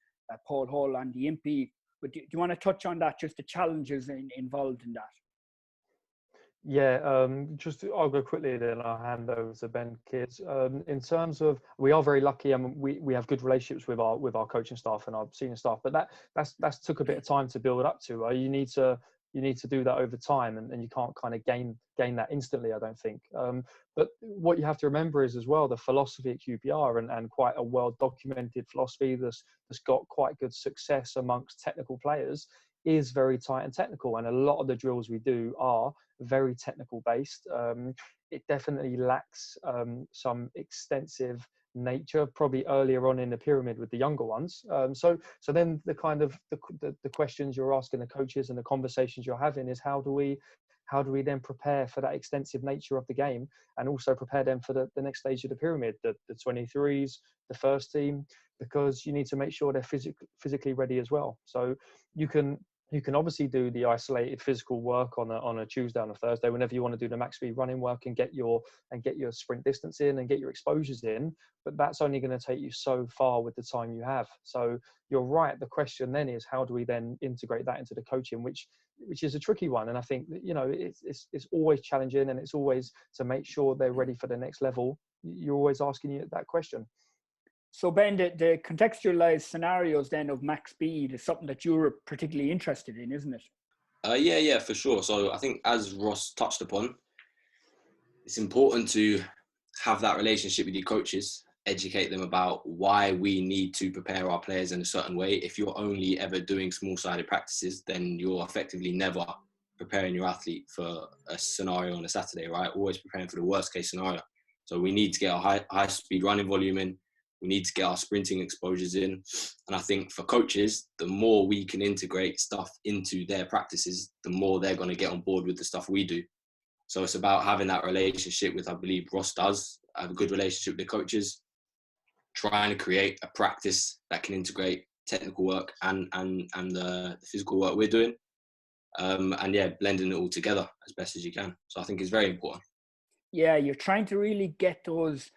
A: Paul Hall and the Impy. But do you want to touch on that, just the challenges involved in that?
D: Yeah, I'll go quickly, then I'll hand over to Ben. Kids, in terms of, we are very lucky. I mean, we have good relationships with our coaching staff and our senior staff, but that's took a bit of time to build up to. You need to do that over time, and you can't kind of gain that instantly, I don't think. But what you have to remember is as well, the philosophy at QPR, and quite a well documented philosophy that's got quite good success amongst technical players, is very tight and technical, and a lot of the drills we do are very technical based. It definitely lacks some extensive nature, probably earlier on in the pyramid with the younger ones. So then the kind of the questions you're asking the coaches and the conversations you're having is how do we then prepare for that extensive nature of the game, and also prepare them for the next stage of the pyramid, the 23s, the first team, because you need to make sure they're physically ready as well. So you can obviously do the isolated physical work on a Tuesday and a Thursday whenever you want to do the max speed running work and get your sprint distance in and get your exposures in, but that's only going to take you so far with the time you have. So you're right. The question then is, how do we then integrate that into the coaching, which is a tricky one. And I think that, it's always challenging, and it's always to make sure they're ready for the next level. You're always asking you that question.
A: So Ben, the contextualized scenarios then of max speed is something that you're particularly interested in, isn't it?
C: Yeah, for sure. So I think, as Ross touched upon, it's important to have that relationship with your coaches, educate them about why we need to prepare our players in a certain way. If you're only ever doing small-sided practices, then you're effectively never preparing your athlete for a scenario on a Saturday, right? Always preparing for the worst-case scenario. So we need to get our high-speed running volume in. We need to get our sprinting exposures in. And I think for coaches, the more we can integrate stuff into their practices, the more they're going to get on board with the stuff we do. So it's about having that relationship with, I believe Ross does, have a good relationship with the coaches, trying to create a practice that can integrate technical work and the physical work we're doing. And yeah, blending it all together as best as you can. So I think it's very important.
A: Yeah, you're trying to really get those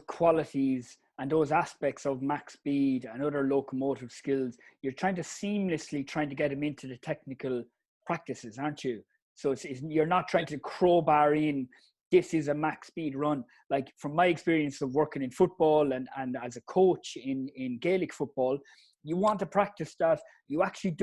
A: qualities and those aspects of max speed and other locomotive skills. You're trying to get them into the technical practices, aren't you? So you're not trying to crowbar in, this is a max speed run. Like, from my experience of working in football and as a coach in Gaelic football, you want to practice that you actually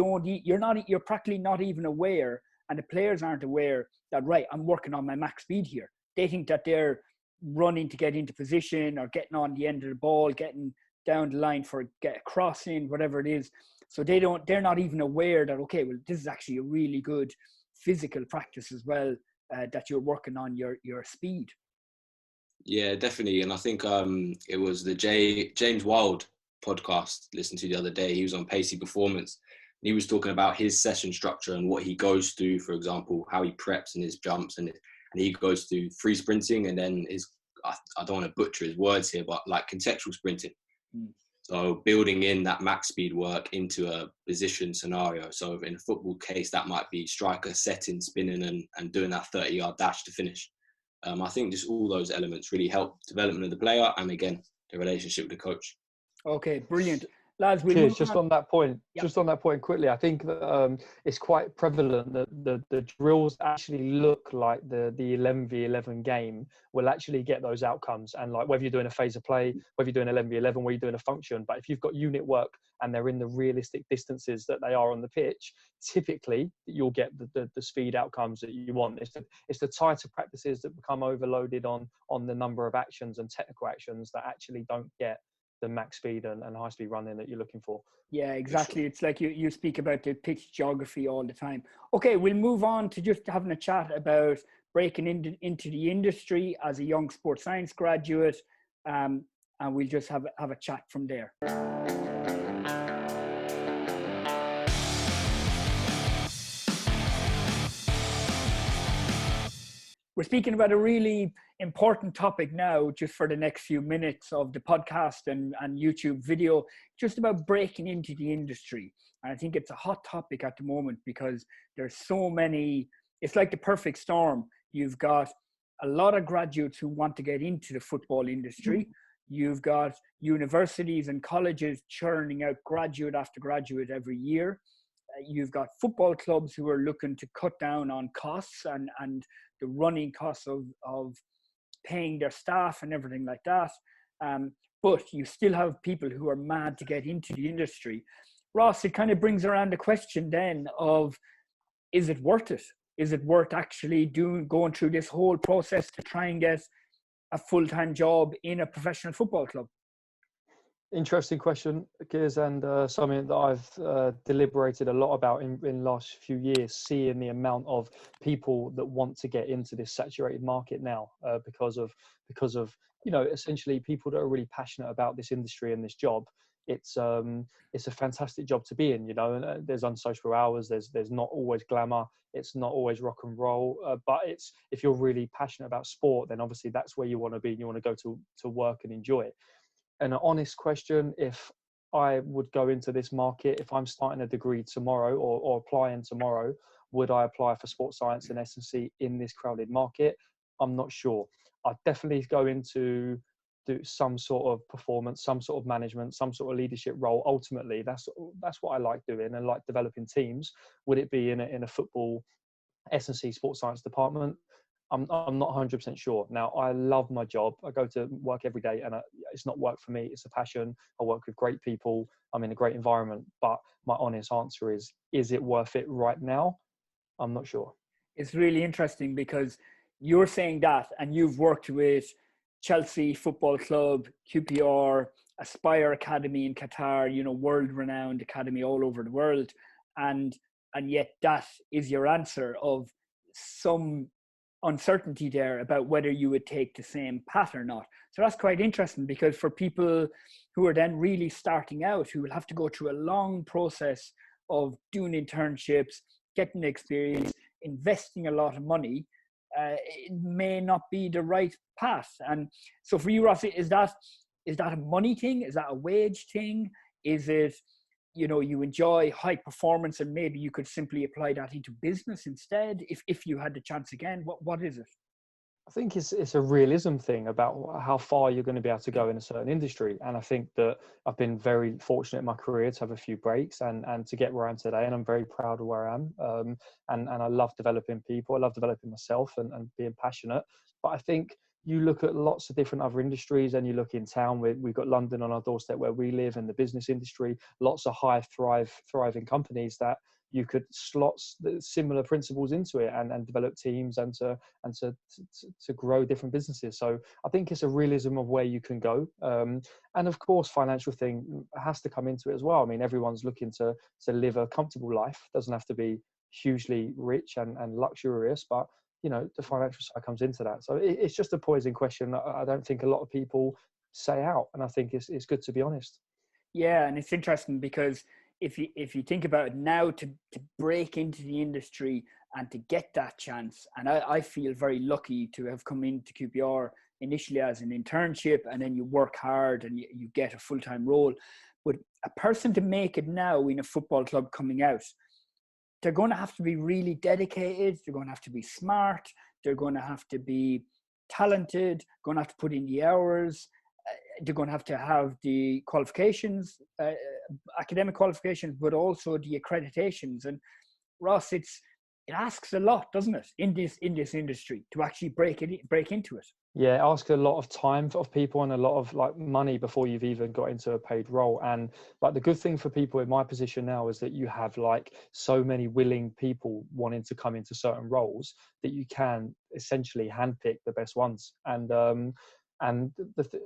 A: you're practically not even aware, and the players aren't aware that, right, I'm working on my max speed here. They think that they're running to get into position or getting on the end of the ball, getting down the line for get a cross in, whatever it is. So they're not even aware that, okay, well, this is actually a really good physical practice as well, that you're working on your speed.
C: Yeah, definitely. And I think it was the James Wild podcast listened to the other day. He was on Pacey Performance. And he was talking about his session structure and what he goes through, for example, how he preps and his jumps, and he goes through free sprinting, and then I don't want to butcher his words here, but like contextual sprinting. So building in that max speed work into a position scenario. So in a football case, that might be striker setting, spinning, and doing that 30-yard dash to finish. I think just all those elements really help development of the player, and again, the relationship with the coach.
A: Okay, brilliant. Lads,
D: just on that point quickly, I think that it's quite prevalent that the drills actually look like the 11v11 game will actually get those outcomes. And like, whether you're doing a phase of play, whether you're doing 11v11, whether you're doing a function, but if you've got unit work and they're in the realistic distances that they are on the pitch, typically you'll get the speed outcomes that you want. It's the tighter practices that become overloaded on the number of actions and technical actions that actually don't get the max speed and high speed running that you're looking for.
A: Yeah, exactly. It's like you speak about the pitch geography all the time. Okay, we'll move on to just having a chat about breaking into the industry as a young sports science graduate, and we'll just have a chat from there. We're speaking about a really important topic now, just for the next few minutes of the podcast and YouTube video, just about breaking into the industry. And I think it's a hot topic at the moment because there's so many, it's like the perfect storm. You've got a lot of graduates who want to get into the football industry. You've got universities and colleges churning out graduate after graduate every year. You've got football clubs who are looking to cut down on costs and the running costs of paying their staff and everything like that. But you still have people who are mad to get into the industry. Ross, it kind of brings around the question then of, is it worth it? Is it worth actually going through this whole process to try and get a full-time job in a professional football club?
D: Interesting question, Giz, and something that I've deliberated a lot about in the last few years, seeing the amount of people that want to get into this saturated market now because of essentially people that are really passionate about this industry and this job. It's a fantastic job to be in, and there's unsociable hours, there's not always glamour, it's not always rock and roll, but it's, if you're really passionate about sport, then obviously that's where you want to be, and you want to go to work and enjoy it. And an honest question, if I would go into this market, if I'm starting a degree tomorrow or applying tomorrow, would I apply for sports science and S&C in this crowded market? I'm not sure. I'd definitely go into do some sort of performance, some sort of management, some sort of leadership role. Ultimately, that's what I like doing and like developing teams. Would it be in a football S&C sports science department? I'm not 100% sure. Now, I love my job. I go to work every day, and it's not work for me. It's a passion. I work with great people. I'm in a great environment. But my honest answer is it worth it right now? I'm not sure. It's
A: really interesting because you're saying that, and you've worked with Chelsea Football Club, QPR, Aspire Academy in Qatar, world-renowned academy all over the world. And yet that is your answer of some uncertainty there about whether you would take the same path or not. So that's quite interesting, because for people who are then really starting out, who will have to go through a long process of doing internships, getting experience, investing a lot of money, it may not be the right path. And so for you, Ross, is that a money thing? Is that a wage thing? Is it, you enjoy high performance and maybe you could simply apply that into business instead if you had the chance again? What is it?
D: I think it's a realism thing about how far you're going to be able to go in a certain industry. And I think that I've been very fortunate in my career to have a few breaks and to get where I am today. And I'm very proud of where I am. And I love developing people. I love developing myself and being passionate. But I think you look at lots of different other industries, and you look in town, we've got London on our doorstep where we live, and the business industry, lots of high thriving companies that you could slot similar principles into it and develop teams and to grow different businesses. So I think it's a realism of where you can go. And of course, financial thing has to come into it as well. I mean, everyone's looking to live a comfortable life. It doesn't have to be hugely rich and luxurious, but the financial side comes into that. So it's just a poison question that I don't think a lot of people say out. And I think it's good to be honest.
A: Yeah. And it's interesting because if you think about it now, to break into the industry and to get that chance, and I feel very lucky to have come into QPR initially as an internship, and then you work hard and you get a full-time role. But a person to make it now in a football club coming out, they're going to have to be really dedicated. They're going to have to be smart. They're going to have to be talented, going to have to put in the hours. They're going to have the qualifications, academic qualifications, but also the accreditations. And Ross, it asks a lot, doesn't it, in this industry to actually break into it? Yeah, it asks a lot of time of people and a lot of money before you've even got into a paid role. And the good thing for people in my position now is that you have so many willing people wanting to come into certain roles that you can essentially handpick the best ones. And
D: And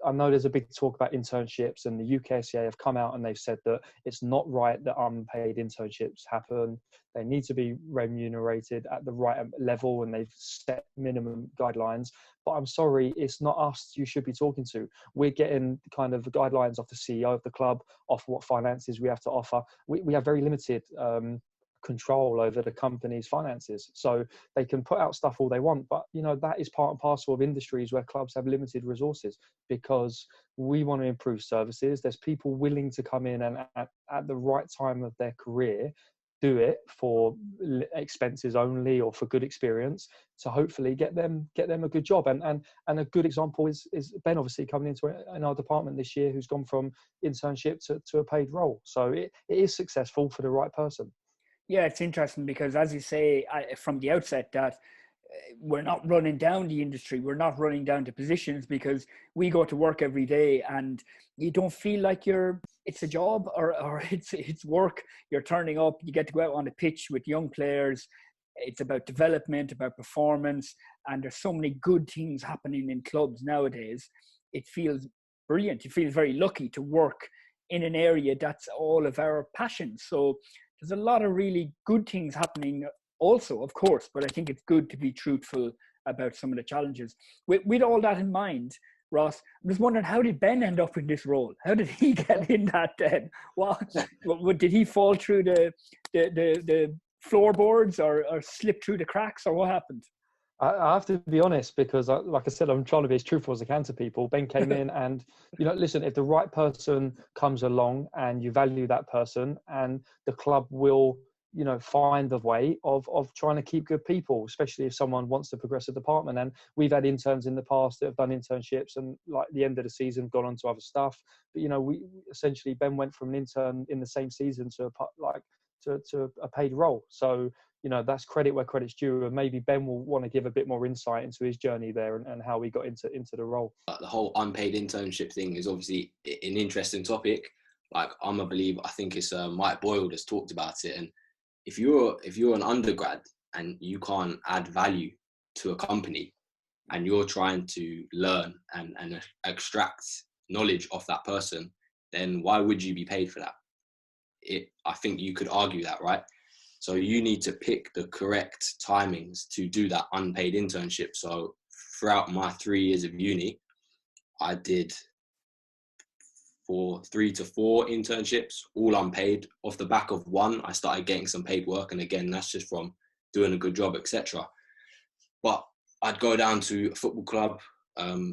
D: I know there's a big talk about internships, and the UKSCA have come out and they've said that it's not right that unpaid internships happen. They need to be remunerated at the right level, and they've set minimum guidelines. But I'm sorry, it's not us you should be talking to. We're getting kind of guidelines off the CEO of the club, off what finances we have to offer. We have very limited control over the company's finances, so they can put out stuff all they want, but that is part and parcel of industries where clubs have limited resources, because we want to improve services. There's people willing to come in and at the right time of their career do it for expenses only or for good experience to hopefully get them a good job. And a good example is Ben, obviously coming into in our department this year, who's gone from internship to a paid role. So it is successful for the right person.
A: Yeah, it's interesting because, as you say from the outset, that we're not running down the industry. We're not running down to positions, because we go to work every day and you don't feel like it's a job or it's work. You're turning up, you get to go out on the pitch with young players. It's about development, about performance. And there's so many good things happening in clubs nowadays. It feels brilliant. You feel very lucky to work in an area that's all of our passion. So there's a lot of really good things happening also, of course, but I think it's good to be truthful about some of the challenges. With all that in mind, Ross, I'm just wondering, how did Ben end up in this role? How did he get in that? What did he fall through the floorboards or slip through the cracks, or what happened?
D: I have to be honest, because like I said, I'm trying to be as truthful as I can to people. Ben came in and, listen, if the right person comes along and you value that person, and the club will, find a way of trying to keep good people, especially if someone wants to progress a department. And we've had interns in the past that have done internships and, like, the end of the season gone on to other stuff. But, we essentially, Ben went from an intern in the same season to a paid role. So, that's credit where credit's due, and maybe Ben will want to give a bit more insight into his journey there and how he got into the role.
C: The whole unpaid internship thing is obviously an interesting topic. Like, I'm a believer. I think it's Mike Boyle that's talked about it. And if you're an undergrad and you can't add value to a company, and you're trying to learn and extract knowledge off that person, then why would you be paid for that? I think you could argue that, right? So you need to pick the correct timings to do that unpaid internship. So throughout my 3 years of uni, I did 3 to 4 internships, all unpaid. Off the back of one, I started getting some paid work. And again, that's just from doing a good job, etc. But I'd go down to a football club,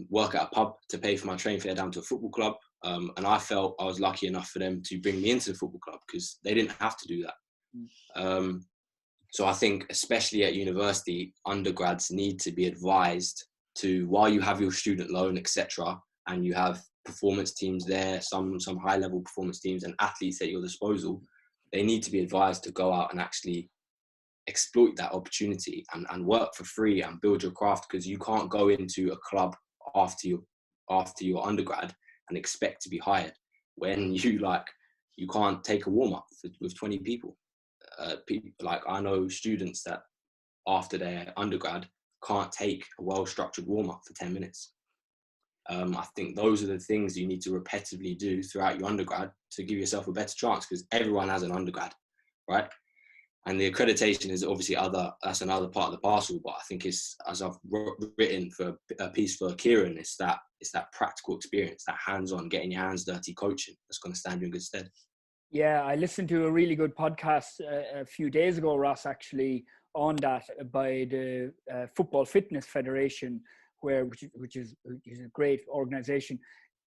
C: work at a pub to pay for my train fare down to a football club. And I felt I was lucky enough for them to bring me into the football club, because they didn't have to do that. So I think, especially at university, undergrads need to be advised to, while you have your student loan, etc., and you have performance teams there, some high-level performance teams and athletes at your disposal, they need to be advised to go out and actually exploit that opportunity and work for free and build your craft, because you can't go into a club after your undergrad and expect to be hired when you can't take a warm-up with 20 people. Like, I know students that after their undergrad can't take a well-structured warm-up for 10 minutes. I think those are the things you need to repetitively do throughout your undergrad to give yourself a better chance, because everyone has an undergrad, right? And the accreditation is obviously that's another part of the parcel. But I think it's, as I've written for a piece for Ciaran, it's that practical experience, that hands-on, getting your hands dirty coaching that's going to stand you in good stead. Yeah,
A: I listened to a really good podcast a few days ago, Ross, actually, on that by the Football Fitness Federation, which is a great organization.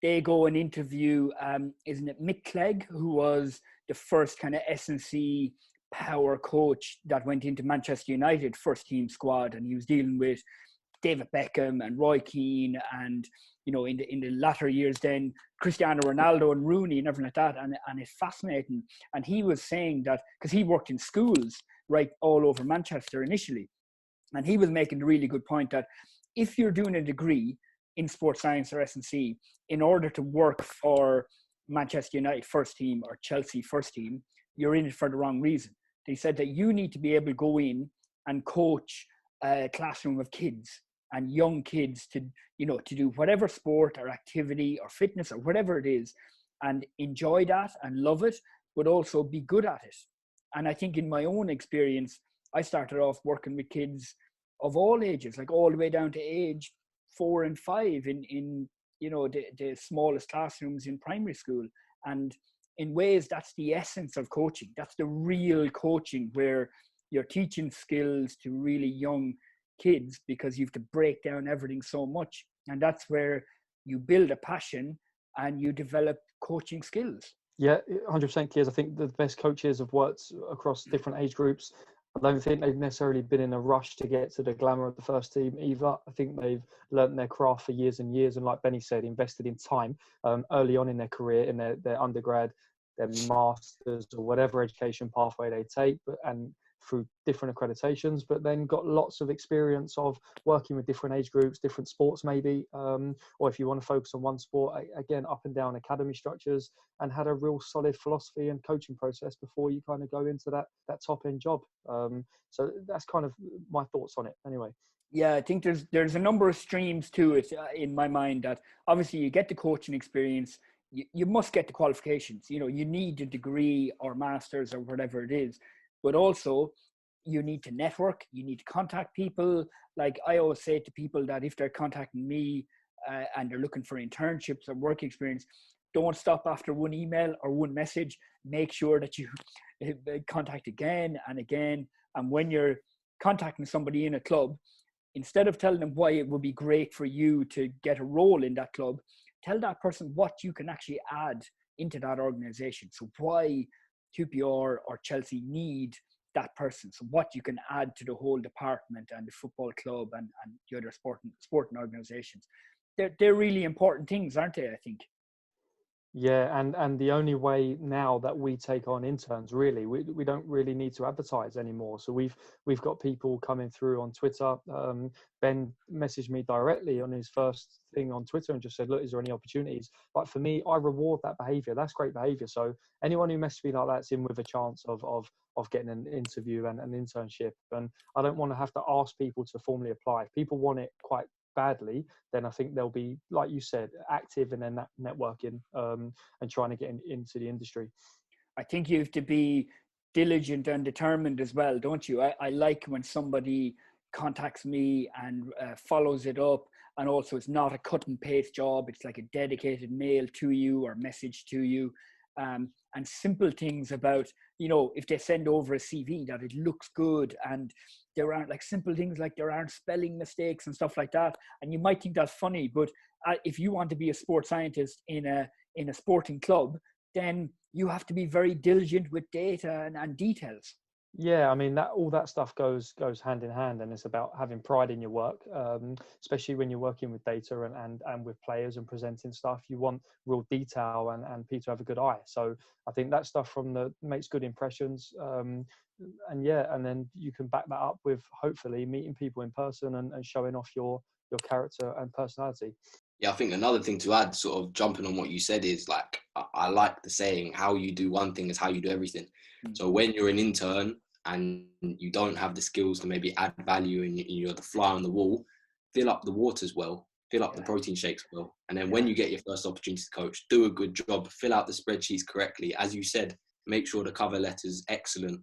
A: They go and interview, isn't it Mick Clegg, who was the first kind of S&C power coach that went into Manchester United first team squad, and he was dealing with David Beckham and Roy Keane and, in the latter years then Cristiano Ronaldo and Rooney and everything like that, and it's fascinating. And he was saying that, because he worked in schools right all over Manchester initially, and he was making a really good point that if you're doing a degree in sports science or S&C, in order to work for Manchester United first team or Chelsea first team, you're in it for the wrong reason. They said that you need to be able to go in and coach a classroom of kids and young kids to, to do whatever sport or activity or fitness or whatever it is, and enjoy that and love it, but also be good at it. And I think in my own experience, I started off working with kids of all ages, like all the way down to age 4 and 5 in the smallest classrooms in primary school. And in ways, that's the essence of coaching. That's the real coaching, where you're teaching skills to really young kids, because you have to break down everything so much. And that's where you build a passion and you develop coaching skills.
D: Yeah, 100% kids. I think the best coaches have worked across different age groups. I don't think they've necessarily been in a rush to get to the glamour of the first team either. I think they've learnt their craft for years and years, and like Benny said, invested in time early on in their career, in their undergrad, their masters, or whatever education pathway they take, and through different accreditations, but then got lots of experience of working with different age groups, different sports maybe, or if you want to focus on one sport, again, up and down academy structures, and had a real solid philosophy and coaching process before you kind of go into that top end job. So that's kind of my thoughts on it anyway.
A: Yeah, I think there's a number of streams to it in my mind. That obviously you get the coaching experience, you must get the qualifications. You need a degree or masters or whatever it is, but also you need to network, you need to contact people. Like I always say to people, that if they're contacting me and they're looking for internships or work experience, don't stop after one email or one message. Make sure that you contact again and again. And when you're contacting somebody in a club, instead of telling them why it would be great for you to get a role in that club, tell that person what you can actually add into that organization. So why QPR or Chelsea need that person. So what you can add to the whole department and the football club and the other sporting organizations. They're really important things, aren't they, I think?
D: Yeah, and the only way now that we take on interns, really, we don't really need to advertise anymore. So we've got people coming through on Twitter. Ben messaged me directly on his first thing on Twitter and just said, look, is there any opportunities? Like for me, I reward that behavior. That's great behavior. So anyone who messages me like that's in with a chance of getting an interview and an internship. And I don't want to have to ask people to formally apply. If people want it quite badly, then I think they'll be, like you said, active in their networking and trying to get into the industry.
A: I think you have to be diligent and determined as well, don't you? I like when somebody contacts me and follows it up, and also it's not a cut and paste job. It's like a dedicated mail to you or message to you. And simple things about, if they send over a CV, that it looks good, and there aren't like simple things like there aren't spelling mistakes and stuff like that. And you might think that's funny, but if you want to be a sports scientist in a sporting club, then you have to be very diligent with data and details.
D: Yeah, I mean, that all that stuff goes hand in hand, and it's about having pride in your work, especially when you're working with data and with players and presenting stuff. You want real detail and people to have a good eye. So I think that stuff makes good impressions, and then you can back that up with hopefully meeting people in person and showing off your character and personality.
C: Yeah, I think another thing to add, sort of jumping on what you said, is like, I like the saying, how you do one thing is how you do everything. So when you're an intern and you don't have the skills to maybe add value and you're the fly on the wall, fill up the waters well, fill up the protein shakes well. And then when you get your first opportunity to coach, do a good job, fill out the spreadsheets correctly. As you said, make sure the cover letter's excellent.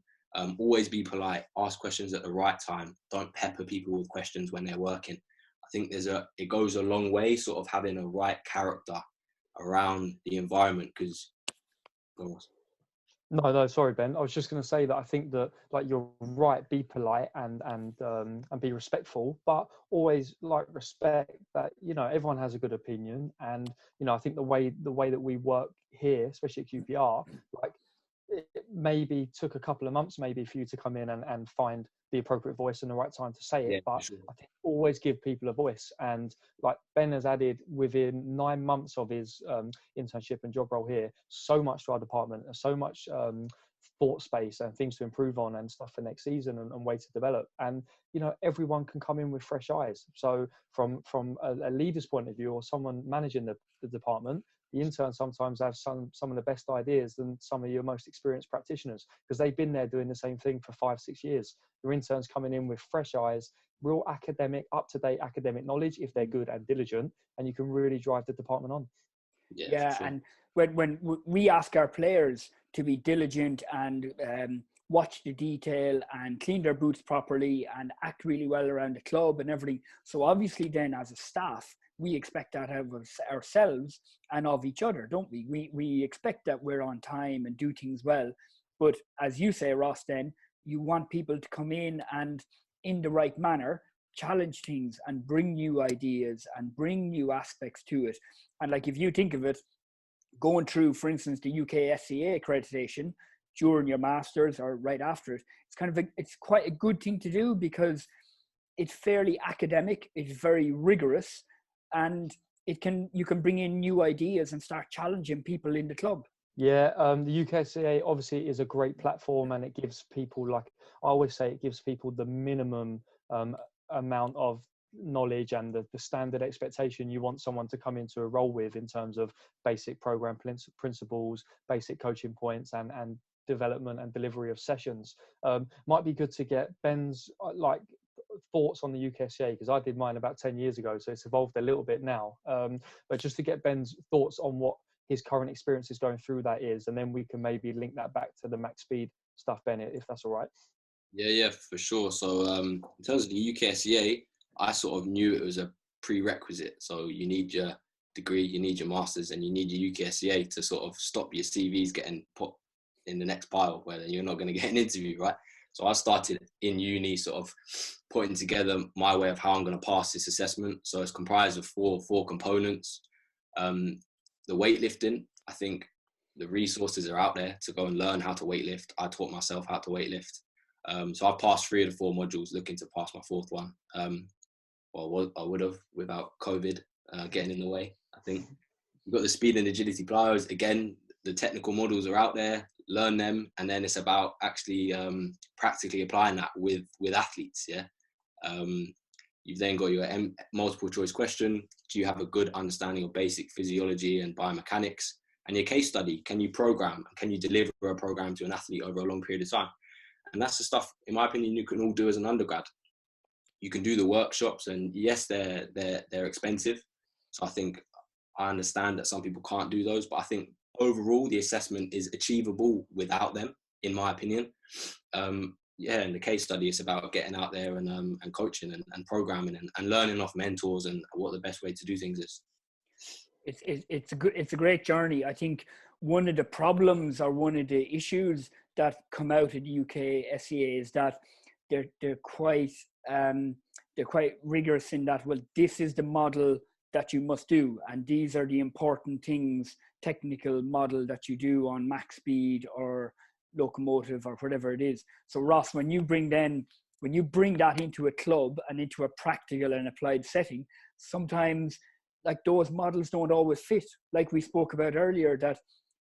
C: Always be polite, ask questions at the right time. Don't pepper people with questions when they're working. I think it goes a long way, sort of having a right character around the environment. Because
D: no, sorry, Ben. I was just going to say that I think that, like, you're right. Be polite and be respectful, but always like respect that everyone has a good opinion. And I think the way that we work here, especially at QPR, like, it maybe took a couple of months maybe for you to come in and find the appropriate voice and the right time to say it, but sure. I think always give people a voice. And like Ben has added within 9 months of his internship and job role here, so much to our department, so much thought space and things to improve on and stuff for next season and way to develop. And everyone can come in with fresh eyes. So from a leader's point of view, or someone managing the department, the interns sometimes have some of the best ideas than some of your most experienced practitioners, because they've been there doing the same thing for 5-6 years. Your interns coming in with fresh eyes, real academic, up-to-date academic knowledge if they're good and diligent, and you can really drive the department on.
A: Yeah,
C: for sure.
A: and when we ask our players to be diligent and watch the detail and clean their boots properly and act really well around the club and everything. So obviously then as a staff, we expect that of ourselves and of each other, don't we? We expect that we're on time and do things well. But as you say, Ross, then you want people to come in and in the right manner, challenge things and bring new ideas and bring new aspects to it. And like, if you think of it, going through, for instance, the UK SCA accreditation during your masters or right after it, it's quite a good thing to do, because it's fairly academic, it's very rigorous, and you can bring in new ideas and start challenging people in the club.
D: Yeah, the UKCA obviously is a great platform, and it gives people, like I always say, it gives people the minimum amount of knowledge and the standard expectation you want someone to come into a role with, in terms of basic program principles, basic coaching points, and development and delivery of sessions. Might be good to get Ben's thoughts on the UKCA, because I did mine about 10 years ago, so it's evolved a little bit now. But just to get Ben's thoughts on what his current experiences going through that is, and then we can maybe link that back to the max speed stuff, Bennett, if that's all right.
C: Yeah, for sure. So in terms of the UKSCA, I sort of knew it was a prerequisite. So you need your degree, you need your masters, and you need your UKSCA to sort of stop your CVs getting put in the next pile where you're not going to get an interview, right? So I started in uni sort of putting together my way of how I'm going to pass this assessment. So it's comprised of four components. The weightlifting, I think the resources are out there to go and learn how to weightlift. I taught myself how to weightlift. So I've passed 3 of the 4 modules, looking to pass my 4th one. Well, I would have without COVID getting in the way. I think we've got the speed and agility plyos. Again, the technical models are out there, learn them. And then it's about actually practically applying that with athletes, yeah. You've then got your multiple choice question. Do you have a good understanding of basic physiology and biomechanics? And your case study, can you program? Can you deliver a program to an athlete over a long period of time? And that's the stuff, in my opinion, you can all do as an undergrad. You can do the workshops, and yes, they're expensive. So I think I understand that some people can't do those, but I think overall the assessment is achievable without them, in my opinion. Yeah, and the case study is about getting out there and coaching and programming and learning off mentors and what the best way to do things is.
A: It's a great journey. I think one of the problems or one of the issues that come out of the UK SCA is that they're quite rigorous in that, well, this is the model that you must do, and these are the important things, technical model that you do on max speed or locomotive or whatever it is. So Ross, when you bring that into a club and into a practical and applied setting, sometimes like those models don't always fit. Like we spoke about earlier, that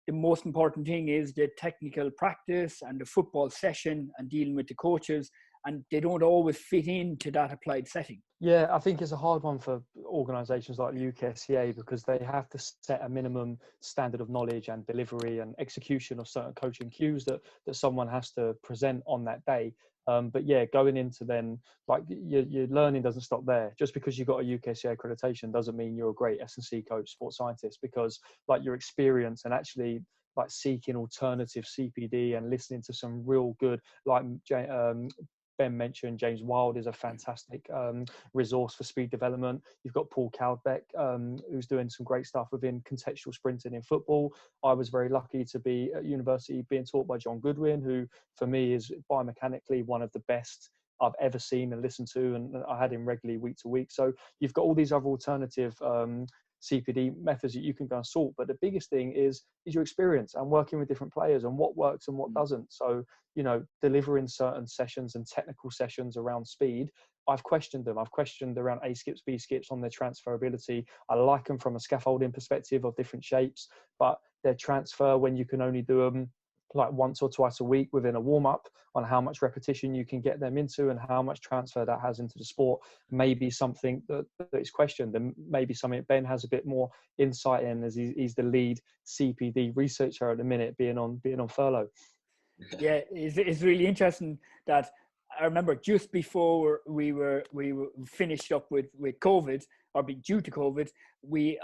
A: the most important thing is the technical practice and the football session and dealing with the coaches, and they don't always fit into that applied setting.
D: Yeah, I think it's a hard one for organisations like the UKSCA, because they have to set a minimum standard of knowledge and delivery and execution of certain coaching cues that someone has to present on that day. But yeah, going into then, like your learning doesn't stop there. Just because you got a UKSCA accreditation doesn't mean you're a great S&C coach, sports scientist, because like your experience and actually like seeking alternative CPD and listening to some real good, like Ben mentioned, James Wild is a fantastic resource for speed development. You've got Paul Caldbeck, who's doing some great stuff within contextual sprinting in football. I was very lucky to be at university being taught by John Goodwin, who for me is biomechanically one of the best I've ever seen and listened to, and I had him regularly week to week. So you've got all these other alternative CPD methods that you can go and sort, but the biggest thing is your experience and working with different players and what works and what doesn't. So, you know, delivering certain sessions and technical sessions around speed, I've questioned them. I've questioned around A skips, B skips on their transferability. I like them from a scaffolding perspective of different shapes, but their transfer when you can only do them like once or twice a week within a warm-up, on how much repetition you can get them into and how much transfer that has into the sport, may be something that is questioned, and maybe something Ben has a bit more insight in, as he's the lead CPD researcher at the minute, being on furlough.
A: Yeah, it's really interesting that I remember just before we were finished up with COVID, or due to COVID,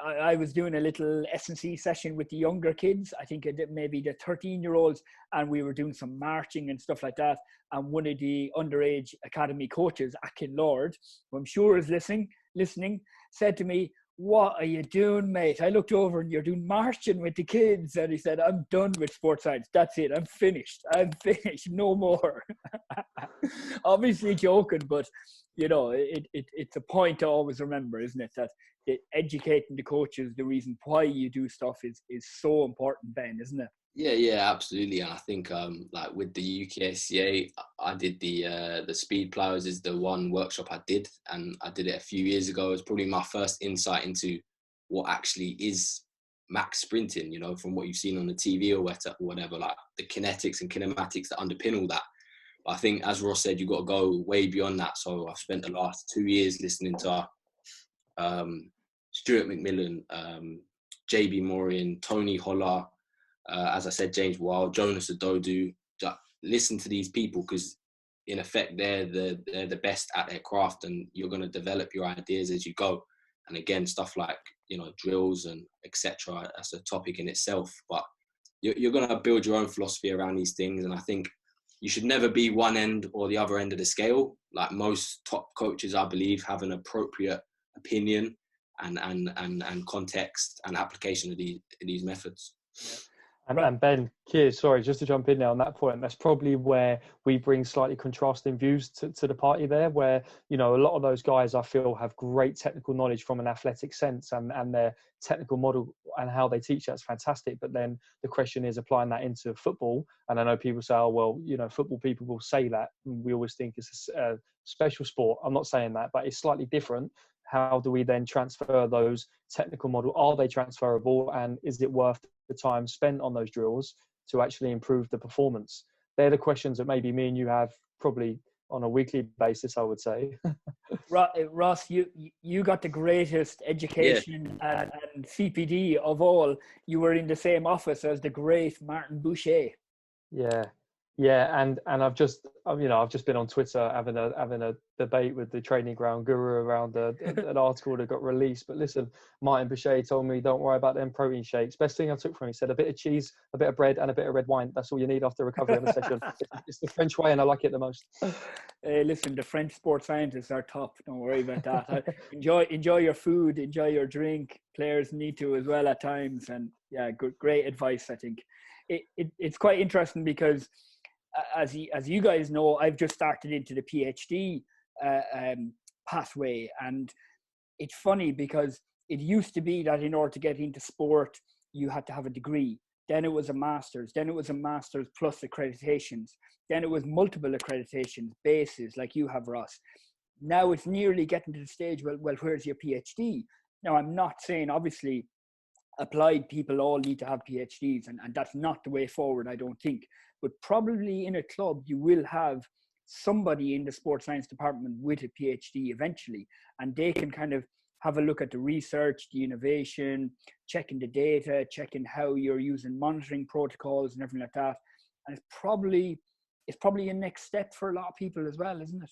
A: I was doing a little S&C session with the younger kids. I think maybe the 13-year-olds, and we were doing some marching and stuff like that. And one of the underage academy coaches, Akin Lord, who I'm sure is listening, said to me, "What are you doing, mate? I looked over and you're doing marching with the kids." And he said, "I'm done with sports science. That's it. I'm finished. No more." Obviously joking, but you know, it's a point to always remember, isn't it? That educating the coaches, the reason why you do stuff is so important, Ben, isn't it?
C: Yeah, absolutely. And I think like with the UKSCA, I did the speed plows is the one workshop I did, and I did it a few years ago. It was probably my first insight into what actually is max sprinting, you know, from what you've seen on the TV or whatever, like the kinetics and kinematics that underpin all that. But I think, as Ross said, you've got to go way beyond that. So I've spent the last 2 years listening to Stuart McMillan, JB Morin, Tony Holler, as I said, James Wild, Jonas Adodu. Listen to these people, because in effect they're the best at their craft, and you're going to develop your ideas as you go. And again, stuff like, you know, drills and etc. That's a topic in itself, but you're going to build your own philosophy around these things. And I think you should never be one end or the other end of the scale. Like most top coaches, I believe, have an appropriate opinion and context and application of these methods.
A: Yeah.
D: And Ben, Keir, sorry, just to jump in there on that point, that's probably where we bring slightly contrasting views to the party there, where, you know, a lot of those guys I feel have great technical knowledge from an athletic sense, and their technical model and how they teach that's fantastic. But then the question is applying that into football. And I know people say, oh, well, you know, football people will say that. We always think it's a special sport. I'm not saying that, but it's slightly different. How do we then transfer those technical model? Are they transferable? And is it worth the time spent on those drills to actually improve the performance? They're the questions that maybe me and you have probably on a weekly basis, I would say.
A: Ross, you got the greatest education and CPD of all. You were in the same office as the great Martin Boucher.
D: Yeah, and I've just been on Twitter having a debate with the training ground guru around an article that got released. But listen, Martin Boucher told me, don't worry about them protein shakes. Best thing I took from him, he said, a bit of cheese, a bit of bread, and a bit of red wine. That's all you need after recovery on a session. It's the French way, and I like it the most.
A: Listen, the French sports scientists are top. Don't worry about that. Enjoy your food, enjoy your drink. Players need to as well at times. And yeah, great advice. I think it's quite interesting because, as you guys know, I've just started into the PhD pathway, and it's funny because it used to be that in order to get into sport, you had to have a degree. Then it was a master's. Then it was a master's plus accreditations. Then it was multiple accreditations, bases like you have, Ross. Now it's nearly getting to the stage, well, where's your PhD? Now, I'm not saying, obviously, applied people all need to have PhDs, and that's not the way forward, I don't think. But probably in a club, you will have somebody in the sports science department with a PhD eventually, and they can kind of have a look at the research, the innovation, checking the data, checking how you're using monitoring protocols and everything like that. And it's probably a next step for a lot of people as well, isn't it?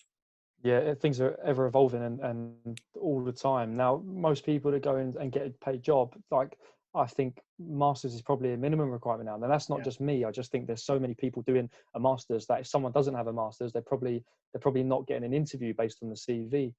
D: Yeah, things are ever evolving and all the time. Now, most people that go in and get a paid job, like, I think masters is probably a minimum requirement now. And that's not just me. I just think there's so many people doing a masters that if someone doesn't have a masters, they're probably not getting an interview based on the CV,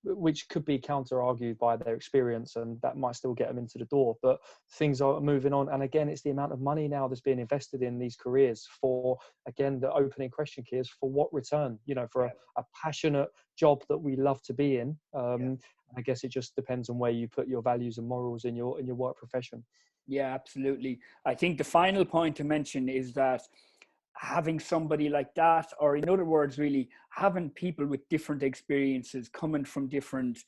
D: which could be counter argued by their experience, and that might still get them into the door. But things are moving on, and again, it's the amount of money now that's being invested in these careers for, again, the opening question here is for what return, you know, for a passionate job that we love to be in. I guess it just depends on where you put your values and morals in your work profession.
A: Yeah, absolutely. I think the final point to mention is that having somebody like that, or in other words, really having people with different experiences, coming from different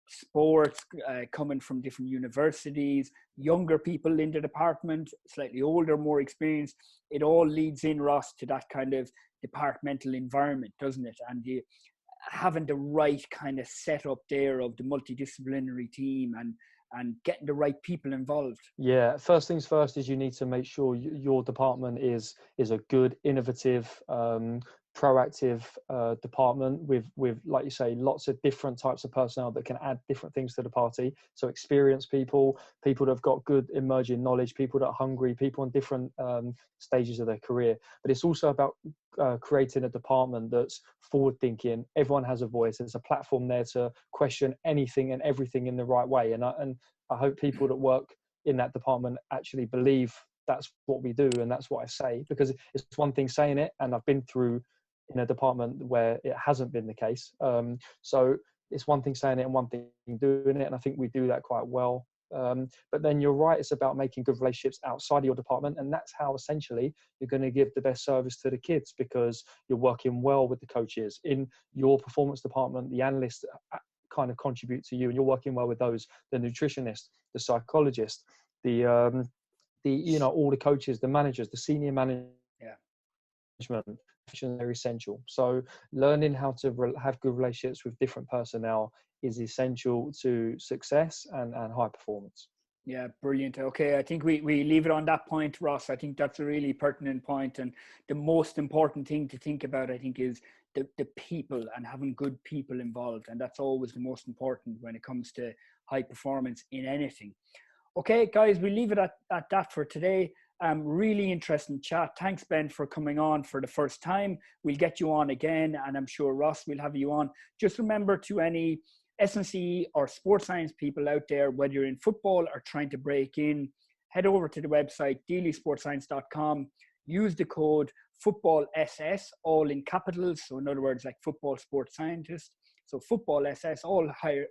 A: sports, coming from different universities, younger people in the department, slightly older, more experienced, it all leads in, Ross, to that kind of departmental environment, doesn't it? And having the right kind of setup there of the multidisciplinary team and getting the right people involved.
D: Yeah, first things first is you need to make sure your department is a good, innovative, proactive department with, like you say, lots of different types of personnel that can add different things to the party. So experienced people that have got good emerging knowledge, people that are hungry, people on different stages of their career. But it's also about creating a department that's forward thinking. Everyone has a voice. There's a platform there to question anything and everything in the right way. And I hope people that work in that department actually believe that's what we do and that's what I say, because it's one thing saying it, and I've been through in a department where it hasn't been the case. So it's one thing saying it and one thing doing it, and I think we do that quite well. But then you're right, it's about making good relationships outside of your department, and that's how essentially you're going to give the best service to the kids, because you're working well with the coaches. In your performance department, the analysts kind of contribute to you, and you're working well with those, the nutritionist, the psychologist, the all the coaches, the managers, the senior management. They're essential. So learning how to have good relationships with different personnel is essential to success and high performance.
A: Yeah, brilliant. Okay, I think we leave it on that point, Ross. I think that's a really pertinent point, and the most important thing to think about, I think, is the people and having good people involved, and that's always the most important when it comes to high performance in anything. Okay, guys, we leave it at that for today. Really interesting chat. Thanks, Ben, for coming on for the first time. We'll get you on again, and I'm sure, Ross, we'll have you on. Just remember, to any S&C or sports science people out there, whether you're in football or trying to break in, head over to the website, deelysportscience.com. Use the code FOOTBALLSS, all in capitals. So in other words, like Football Sports Scientist. So FOOTBALLSS, all higher,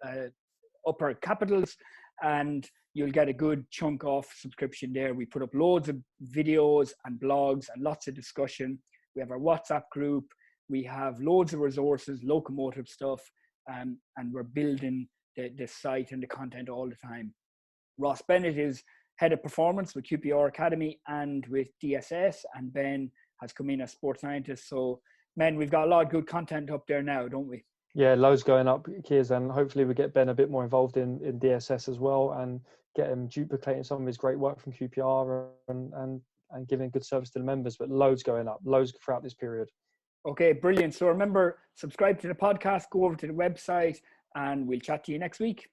A: upper capitals, and you'll get a good chunk off subscription there. We put up loads of videos and blogs and lots of discussion. We have our WhatsApp group. We have loads of resources, locomotive stuff, and we're building the site and the content all the time. Ross Bennett is head of performance with QPR Academy and with DSS, and Ben has come in as sports scientist. So, men, we've got a lot of good content up there now, don't we?
D: Yeah, loads going up, Kiers, and hopefully we get Ben a bit more involved in DSS as well, and get him duplicating some of his great work from QPR and giving good service to the members. But loads going up, loads throughout this period.
A: Okay, brilliant. So remember, subscribe to the podcast, go over to the website, and we'll chat to you next week.